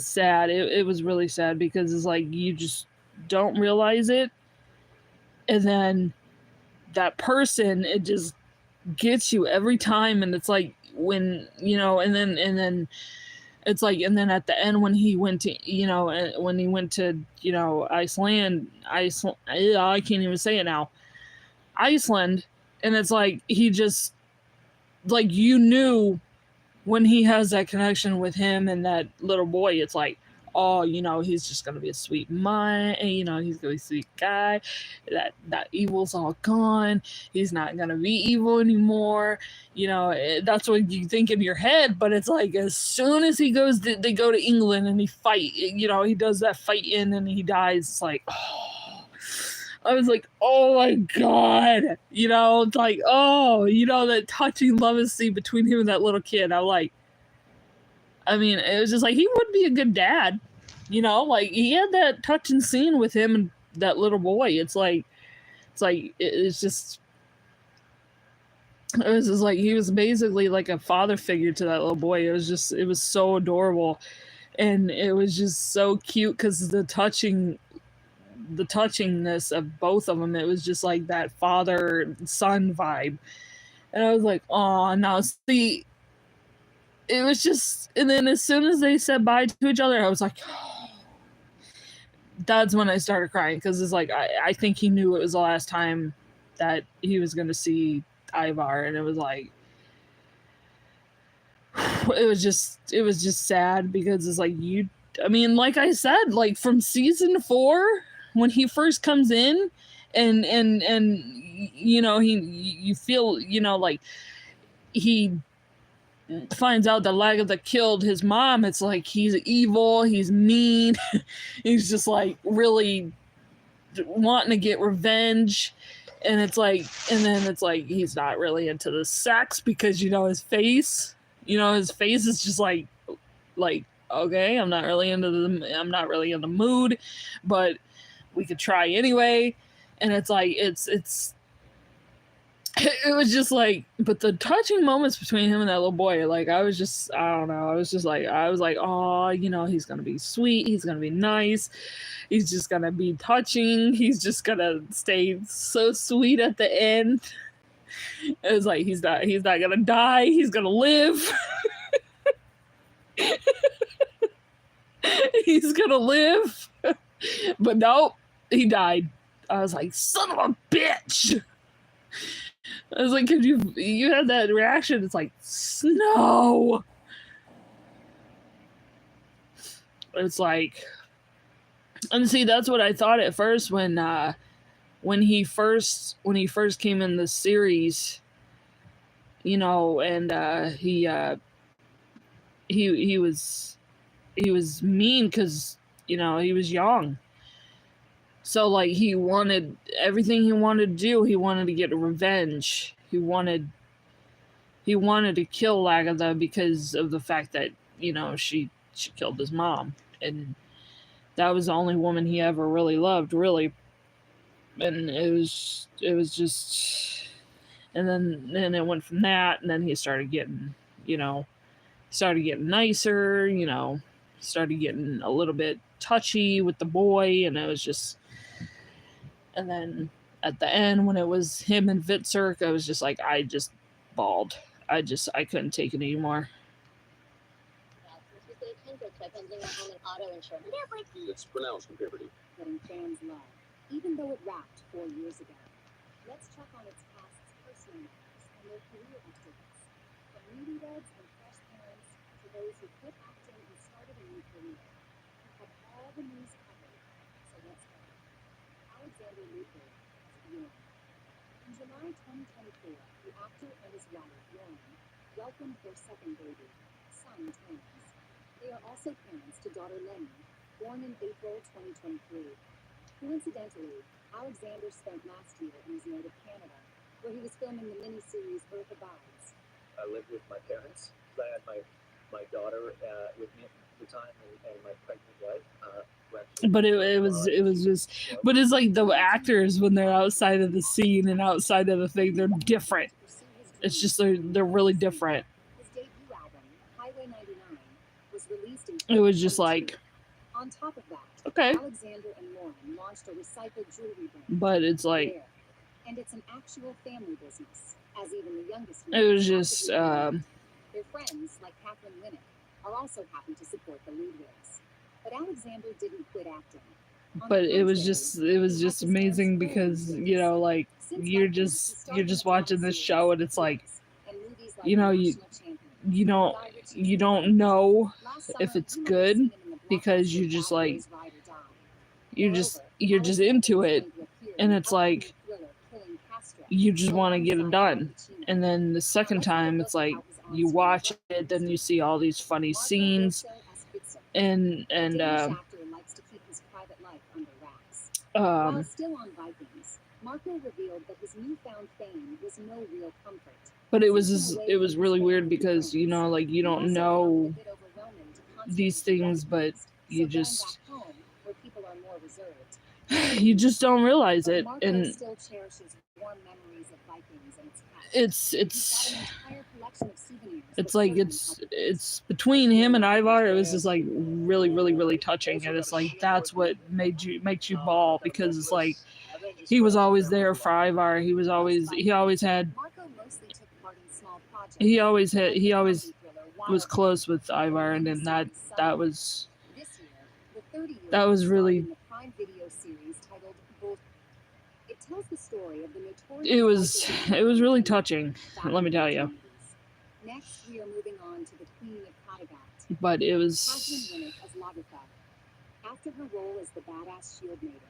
sad. It was really sad, because it's like you just don't realize it, and then that person, it just gets you every time. And it's like when and then it's like, and then at the end when he went to Iceland, I can't even say it now, Iceland. And it's like he just, like, you knew when he has that connection with him and that little boy, it's like, oh, he's just gonna be a sweet mind, and he's gonna be a sweet guy. That evil's all gone. He's not gonna be evil anymore. That's what you think in your head. But it's like, as soon as they go to England and he fight, he does that fight in and he dies. It's like, oh, I was like, oh my god, it's like, oh, that touching love scene between him and that little kid. I'm like, I mean, it was just like, he would be a good dad, like he had that touching scene with him and that little boy. It was just like he was basically like a father figure to that little boy. It was so adorable, and it was just so cute, because the touchingness of both of them, it was just like that father son vibe. And I was like, oh, now see, it was just, and then as soon as they said bye to each other, I was like, oh. That's when I started crying, because it's like, I think he knew it was the last time that he was going to see Ivar. And it was like, it was just sad, because it's like, I mean, like I said, like from season 4, when he first comes in, and you feel, like he finds out that Lagertha killed his mom. It's like he's evil, he's mean, he's just like really wanting to get revenge. And it's like, and then it's like he's not really into the sex, because his face is just like okay, I'm not really in the mood, but we could try anyway. And it's like it's it was just like, but the touching moments between him and that little boy, like I don't know, I was like, oh, you know, he's gonna be sweet, he's gonna be nice, he's just gonna be touching, he's just gonna stay so sweet at the end. It was like he's not gonna die, he's gonna live. He's gonna live. But nope, he died. I was like, son of a bitch. I was like, could you had that reaction? It's like, no. It's like, and see, that's what I thought at first when he first came in the series, you know, and he was mean because, you know, he was young. So like he wanted everything he wanted to do. He wanted to get revenge. He wanted to kill Agatha because of the fact that, you know, she killed his mom, and that was the only woman he ever really loved, really. And it was just, and then it went from that, and then he started getting, you know, nicer, you know, started getting a little bit touchy with the boy, and it was just. And then at the end, when it was him and Vitzerk, I was just like, I just bawled. I couldn't take it anymore. It's pronounced puberty. Letting fans love, even though it wrapped 4 years ago. Let's check on its cast's personal matters and their career activities. From newlyweds and fresh parents to those who quit acting and started a new career. We have all the news covered, so let's go. Alexander Luthor as Bjorn. In July 2024, the actor and his wife, Lauren, welcomed their second baby, son twins. They are also parents to daughter Lenny, born in April 2023. Coincidentally, Alexander spent last year in his native Canada, where he was filming the miniseries Earth Abides. I lived with my parents. I had my daughter with me at the time, and my pregnant wife. But it was just, but it's like the actors when they're outside of the scene and outside of the thing, they're different. It's just they're really different. His debut album, Highway 99, was released in It was just like, on top of that, okay. Alexander and Lauren launched a recycled jewelry brand. But it's like, Rare. And it's an actual family business, as even the youngest. It was just their friends, like Catherine Winnick, are also happy to support the lead roles. But Alexander didn't quit acting. But it was just amazing because, you know, like you're just watching this show and it's like, you know, you don't know if it's good because you just like you're just into it, and it's like you just want to get it done. And then the second time it's like you watch it, then you see all these funny scenes, and while still on Vikings, Marco revealed that his newfound fame was no real comfort. But it was really weird because, you know, like you don't know these things, but you just don't realize it, and it's like it's between him and Ivar. It was just like really touching, and it's like that's what makes you bawl, because it's like he was always there for Ivar. He always was close with Ivar, and then that was really. It was really touching, let me tell you. Next, we are moving on to the Queen of Kattegat. But it was. Catherine Winnick as Lagertha. After her role as the badass shield maiden,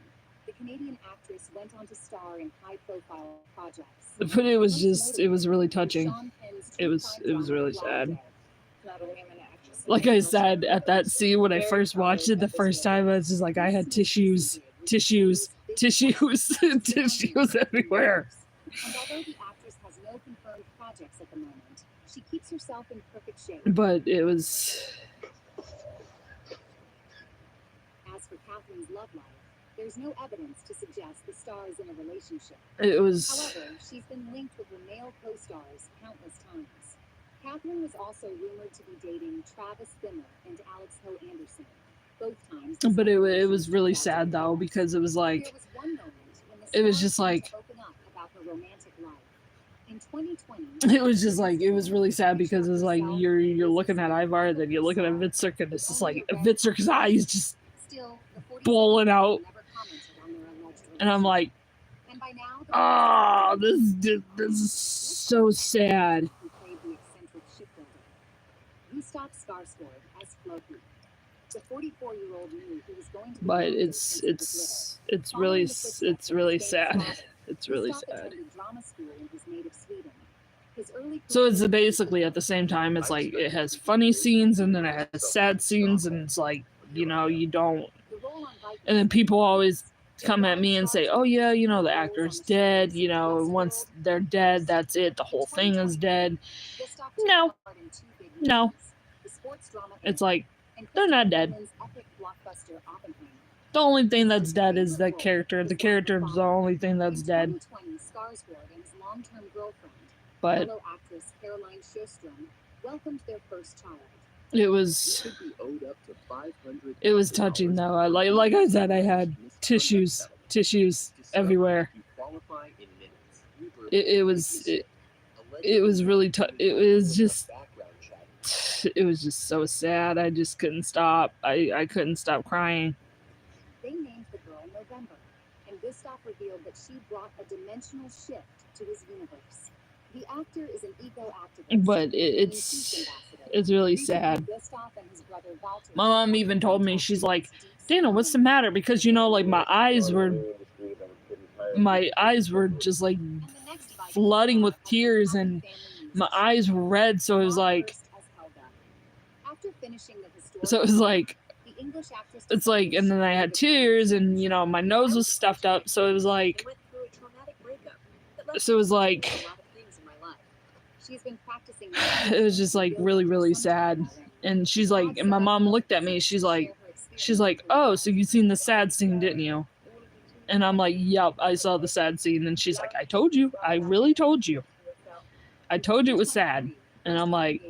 the Canadian actress went on to star in high-profile projects. But it was really touching. It was really sad. Like I said, at that scene when I first watched it the first time, I was just like, I had tissues everywhere. And although the actress has no confirmed projects at the moment, she keeps herself in perfect shape. But it was. As for Catherine's love life, There's no evidence to suggest the star is in a relationship. It was. However, she's been linked with her male co-stars countless times. Catherine was also rumored to be dating Travis Fimmel and Alex Ho Anderson. Both times. But it was really sad though, because it was like, There was one moment when the it was star just seemed like, to open up about her romantic life. In 2020, it was just like, it was really sad because it's like you're looking at Ivar, then you're looking at Vitzerk, and it's just like Vitzerk's eyes just still, the 47 bawling out, never commented on their alleged and I'm like, and by now, oh, this is so sad. who played the eccentric shipbuilder. Gustav Skarsgård as Floki. The 44-year-old knew he was going to be But known it's for his little. really Following the really footsteps of his sad. famous father, It's really Gustav sad. attended drama school in his native Sweden. His early So it's career- basically at the same time, it's like it has funny scenes and then it has sad scenes, and it's like, you know, you don't. the role on Vikings- And then people always come at me and say, oh yeah, you know, the actor's dead, you know, once they're dead, that's it, the whole thing is dead. Gustav took No. part in two big No. movies, the sports drama It's like, and they're not dead. Nolan's epic blockbuster Oppenheimer. the only thing that's dead is the character. The character is the only thing that's In dead. 2020, Skarsgård and his long-term girlfriend, But fellow actress Caroline Sjöström, welcomed their first child. it was Could be owed up to $500 it was touching though. I like I said, I had tissues everywhere. You qualify in minutes. You were- It was really it was just Background check. it was just so sad. I just couldn't stop. I couldn't stop crying. They named the girl November, and Gustav revealed that she brought a dimensional shift to his universe. The actor is an eco-activist. But and it's peace ambassador. it's really Recently, sad. Gustav and his brother Walter My mom even told me, she's like, Dana, what's the matter? Because, you know, like my eyes were just like And the next Viking flooding with star has tears, happy and family my music. eyes were red, so it was Mom like, first as Helga. After finishing the historical so it was like, the English actress it's like, and then I had tears, and, you know, my nose was stuffed up, so it was like, went through a traumatic breakup that left so it was me like, questioning a lot of things in my life. She's been practicing. it was just like really, really sad. And she's like, and my mom looked at me, she's like, oh, so you seen the sad scene, didn't you? And I'm like, yep, I saw the sad scene. And she's like, I told you, I really told you. I told you it was sad. And I'm like,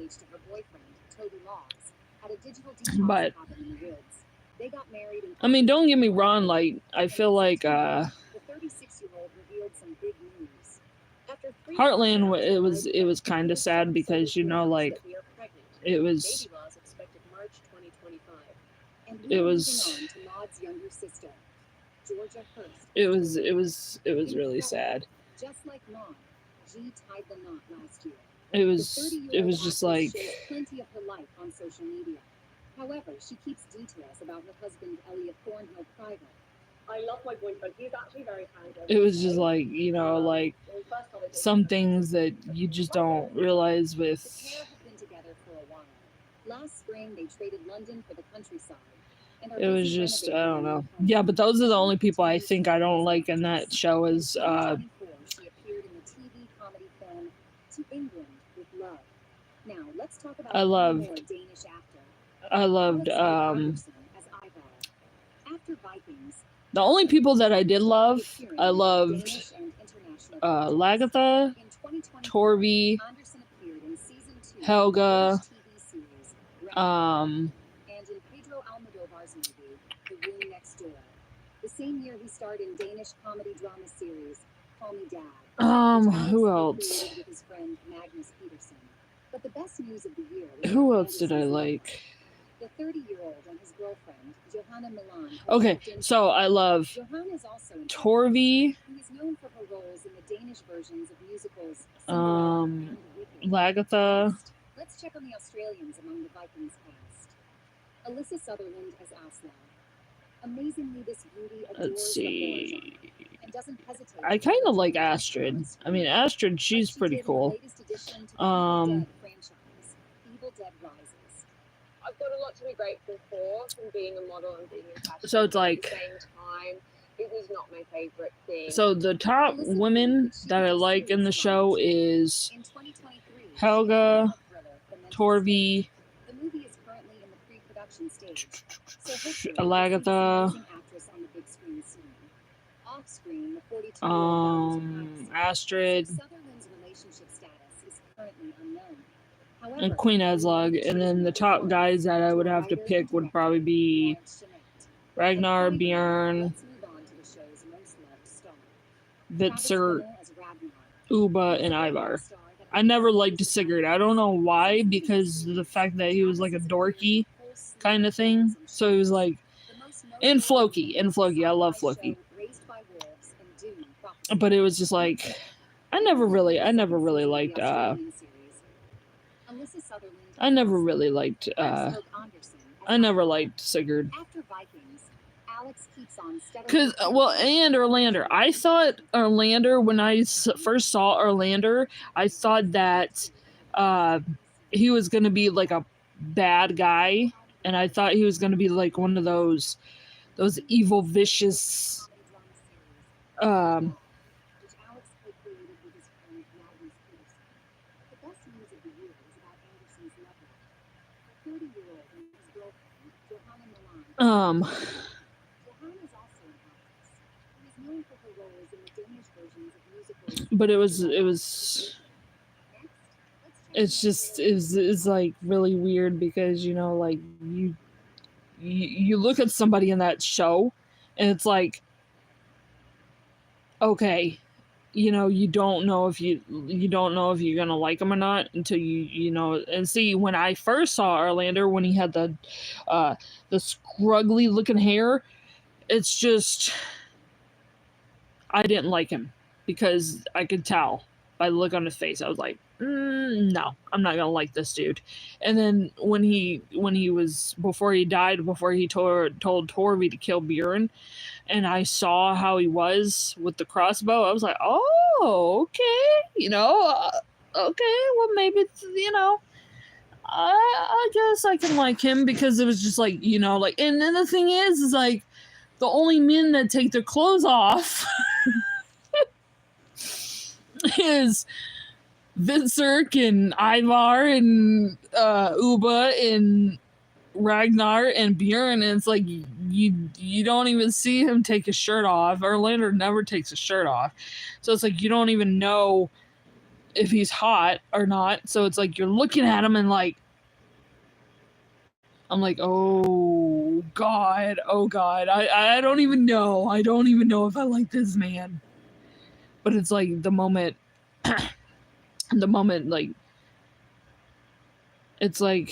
but, I mean, don't get me wrong, like, I feel like, the 36-year-old revealed some big news. After 3 Heartland, months, it was kind of sad because, you know, like, that we are pregnant. it was, Baby laws expected March 2025. And it we're was- moving on to Maud's younger sister, Georgia Hurst. it was really sad. Just like Maud, G tied the knot last year. It The was 30-year-old just actress like, shares plenty of her life on social media. However, she keeps details about her husband Elliot Thornhill private. I love my boyfriend. He's actually very kind. it was just like, you know, like, some things that you just don't realize The with, pair have been together for a while. Last spring, they traded London for the countryside. And are it was busy just, I renovating don't their know. home. Yeah, but those are the only people I think I don't like in that show is, In 2024, she appeared in the TV comedy film To England with Love. Now, let's talk about I one loved- more Danish actor. I loved, Alex Ho Anderson as Ivar. After Vikings, the only people that I did love, appearing I in loved, Danish and international projects. Lagatha, In 2024, Torvi, Anderson appeared in season 2 Helga, of the British TV series Red, um, and in Pedro Almodovar's movie The Room Next Door. The same year, he starred in Danish comedy drama series Call Me Dad. which Alex who co-created else? with his friend Magnus Peterson. But the best news of the year was Who that else did I Anderson's like? The 30-year-old and his girlfriend, Johanna Milan. have Okay, moved in so I love Johanna is also in Torvi, who is known for her roles in the Danish versions of musicals Um, Cinderella and Wicked. Lagatha, Let's check on the Australians among the Vikings cast. Alyssa Sutherland as Asla. Amazingly, this beauty adores let's the horror see. genre and doesn't hesitate I to kind of return like to Astrid. genres. I mean, Astrid, she's Like she pretty did in the cool. latest addition to the Um, Evil Dead franchise, Evil Dead Rises. I've got a lot to be grateful for from being a model and being in fashion. So it's But like- at the same time, it was not my favorite thing. So the top women that I like in the show is In 2023, she Helga, appeared in the thriller The Mental Torvi, State. The movie is currently in the pre-production stage, so hopefully we'll see this Lagatha, amazing actress on the big screen soon. Off screen, the 42-year-old Astrid, Sutherland's relationship status is currently unknown. However, and Queen Aslog, and then the top guys that I would have to pick would probably be Ragnar, Bjorn, let's move on to the show's most loved star. Vitzer, Travis as Ragnar. Uba, and Ivar. I never liked Sigurd. I don't know why, because of the fact that he was like a dorky kind of thing. So he was like, and Floki. I love Floki. But it was just like, I never really liked I never liked Sigurd. Cause and Orlander. I thought Orlander, when I first saw Orlander, I thought that he was gonna be like a bad guy, and I thought he was gonna be like one of those evil, vicious but it's like really weird, because you know, like you look at somebody in that show and it's like, okay, you know, you don't know if you're gonna like him or not until you know. And see, when I first saw Orlander, when he had the scruggly looking hair, it's just, I didn't like him, because I could tell by the look on his face. I was like, no, I'm not gonna like this dude. And then when he was, before he died, before he told Torvi to kill Bjorn, and I saw how he was with the crossbow, I was like, oh, okay, you know, okay, well, maybe it's, you know, I guess I can like him, because it was just like, you know, like, and then the thing is like, the only men that take their clothes off is Vitzerk and Ivar and Uba and Ragnar and Bjorn, and it's like you don't even see him take his shirt off. Orlander never takes his shirt off, so it's like you don't even know if he's hot or not. So it's like you're looking at him and like, I'm like, oh god, I don't even know. I don't even know if I like this man. But it's like the moment like, it's like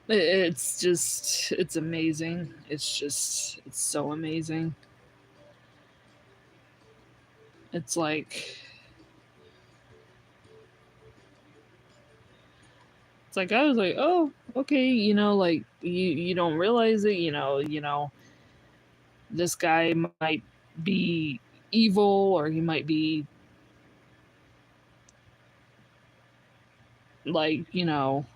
it's amazing. It's so amazing. It's like I was like, oh, okay, you know, like you don't realize it, you know, this guy might be evil, or he might be like, you know,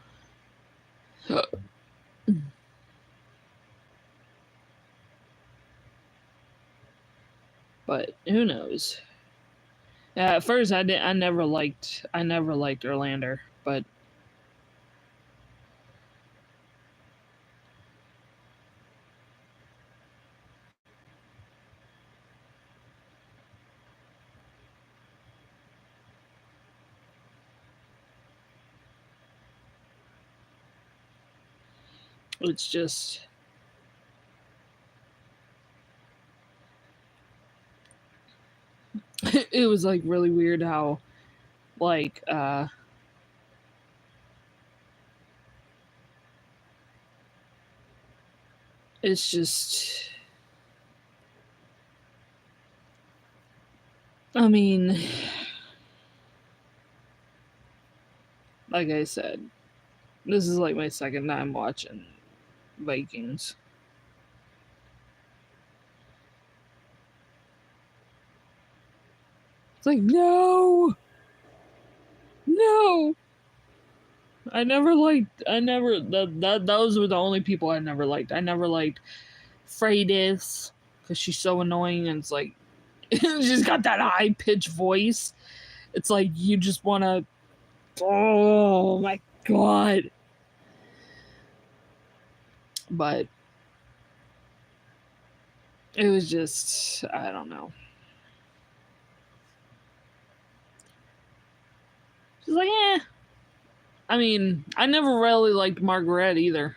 but who knows? At first, I never liked Orlander, but it's just, it was like really weird how like it's just, I mean, like I said, this is like my second time watching Vikings. It's like, no. Those were the only people I never liked. I never liked Freydis, because she's so annoying, and it's like, she's got that high-pitched voice. It's like, you just want to, oh my god. But it was just, I don't know. She's like, eh. I mean, I never really liked Margaret either.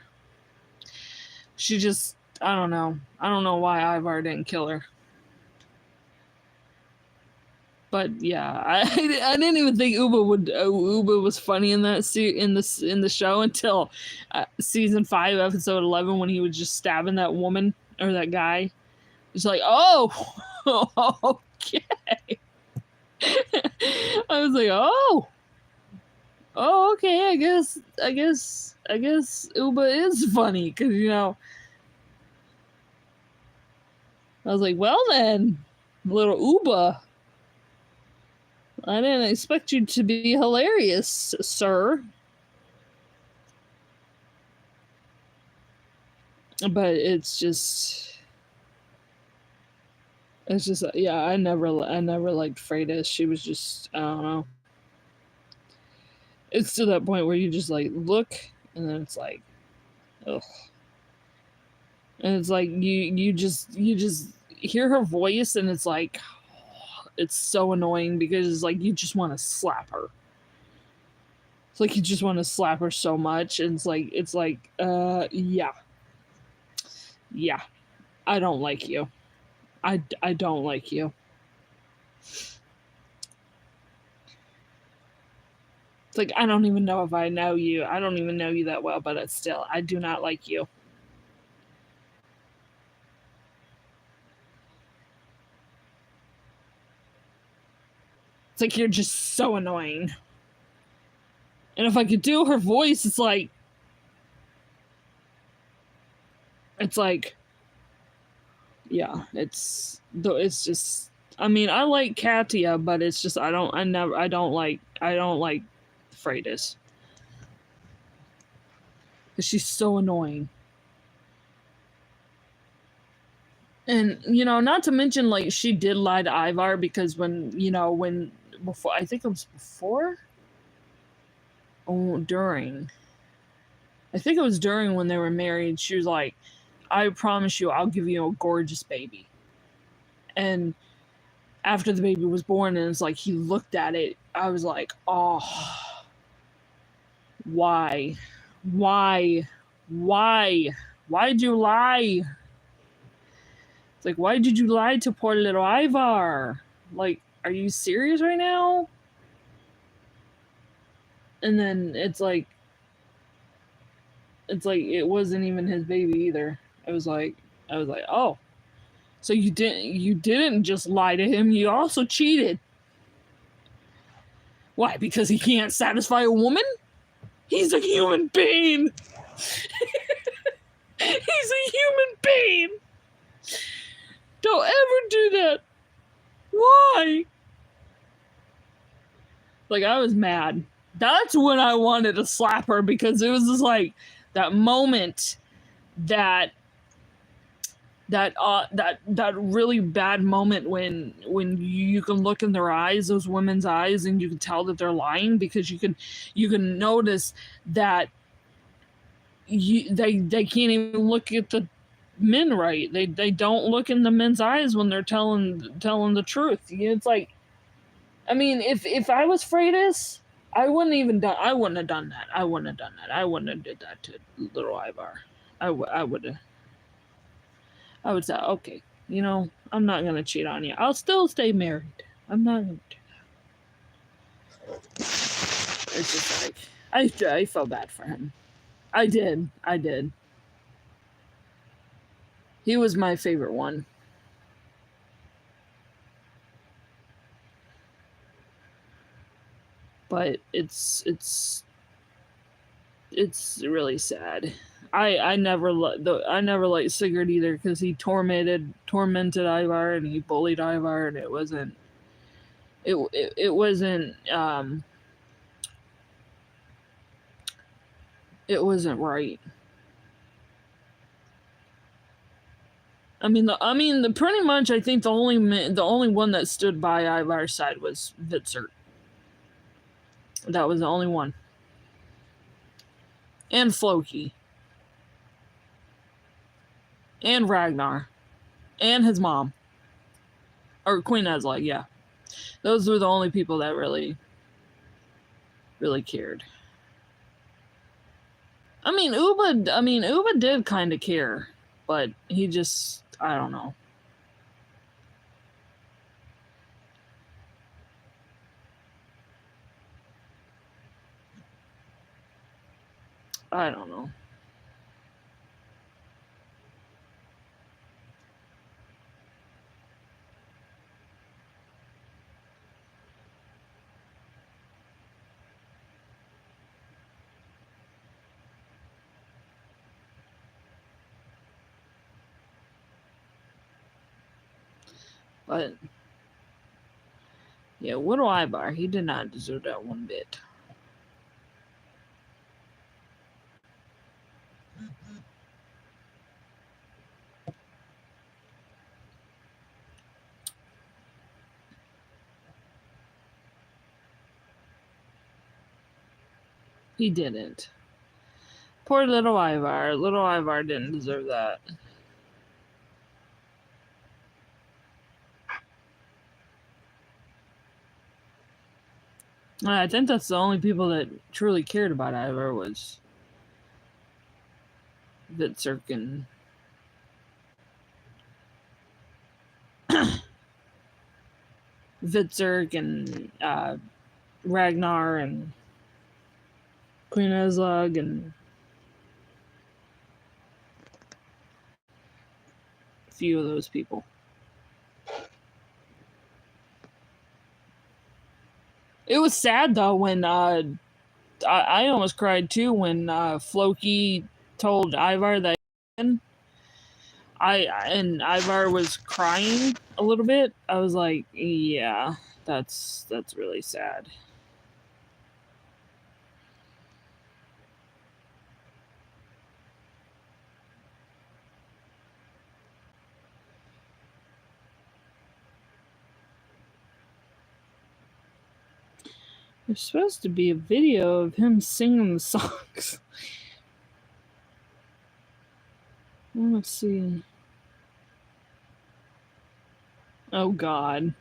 She just, I don't know. I don't know why Ivar didn't kill her. But yeah, I didn't even think Uba was funny in that in the show until season 5, episode 11, when he was just stabbing that woman or that guy. It's like, oh, okay. I was like, oh, okay. I guess Uba is funny because I was like, well then, little Uba. I didn't expect you to be hilarious, sir. But it's just, yeah. I never liked Freydis. She was just, I don't know. It's to that point where you just like look, and then it's like, ugh. And it's like you just hear her voice, and it's like, it's so annoying because it's like you just want to slap her. It's like you just want to slap her so much, and it's like yeah, I don't like you. I don't like you. It's like, I don't even know if I know you. I don't even know you that well, but it's still, I do not like you. It's like, you're just so annoying. And if I could do her voice, it's like, yeah, it's just, I mean, I like Katya, but it's just, I don't like Freydis. Because she's so annoying. And, not to mention, like, she did lie to Ivar because before, I think it was before? Oh, during. I think it was during when they were married. She was like, I promise you, I'll give you a gorgeous baby. And after the baby was born, and it's like, he looked at it, I was like, oh, why? Why'd you lie? It's like, why did you lie to poor little Ivar? Like, are you serious right now? And then it's like it wasn't even his baby either. I was like, oh, so you didn't just lie to him, you also cheated. Why? Because he can't satisfy a woman? He's a human being. He's a human being. Don't ever do that. Why? Like, I was mad. That's when I wanted to slap her, because it was just like that moment that really bad moment when you can look in their eyes, those women's eyes, and you can tell that they're lying, because you can notice that they can't even look at the men right. They don't look in the men's eyes when they're telling the truth. It's like, I mean, if I was Freydis, I wouldn't have done that. I wouldn't have did that to little Ivar. I would say, okay, I'm not gonna cheat on you. I'll still stay married. I'm not gonna do that. It's just like, I felt bad for him. I did. He was my favorite one. But it's really sad. I never liked Sigurd either, because he tormented Ivar, and he bullied Ivar, and it wasn't right. I mean, pretty much, I think the only one that stood by Ivar's side was Vitsert. That was the only one. And Floki. and Ragnar, and his mom, or Queen Ezla. Yeah, those were the only people that really cared. I mean, Uba did kind of care, but he just, I don't know. I don't know. But yeah, Widow Ivar, he did not deserve that one bit. He didn't. Poor little Ivar. Little Ivar didn't deserve that. I think that's the only people that truly cared about Ivar was Vitzerk and Ragnar and Queen Ezlug and a few of those people. It was sad though when I almost cried too when Floki told Ivar that and Ivar was crying a little bit. I was like, yeah, that's really sad. There's supposed to be a video of him singing the songs. Let's see. Oh God.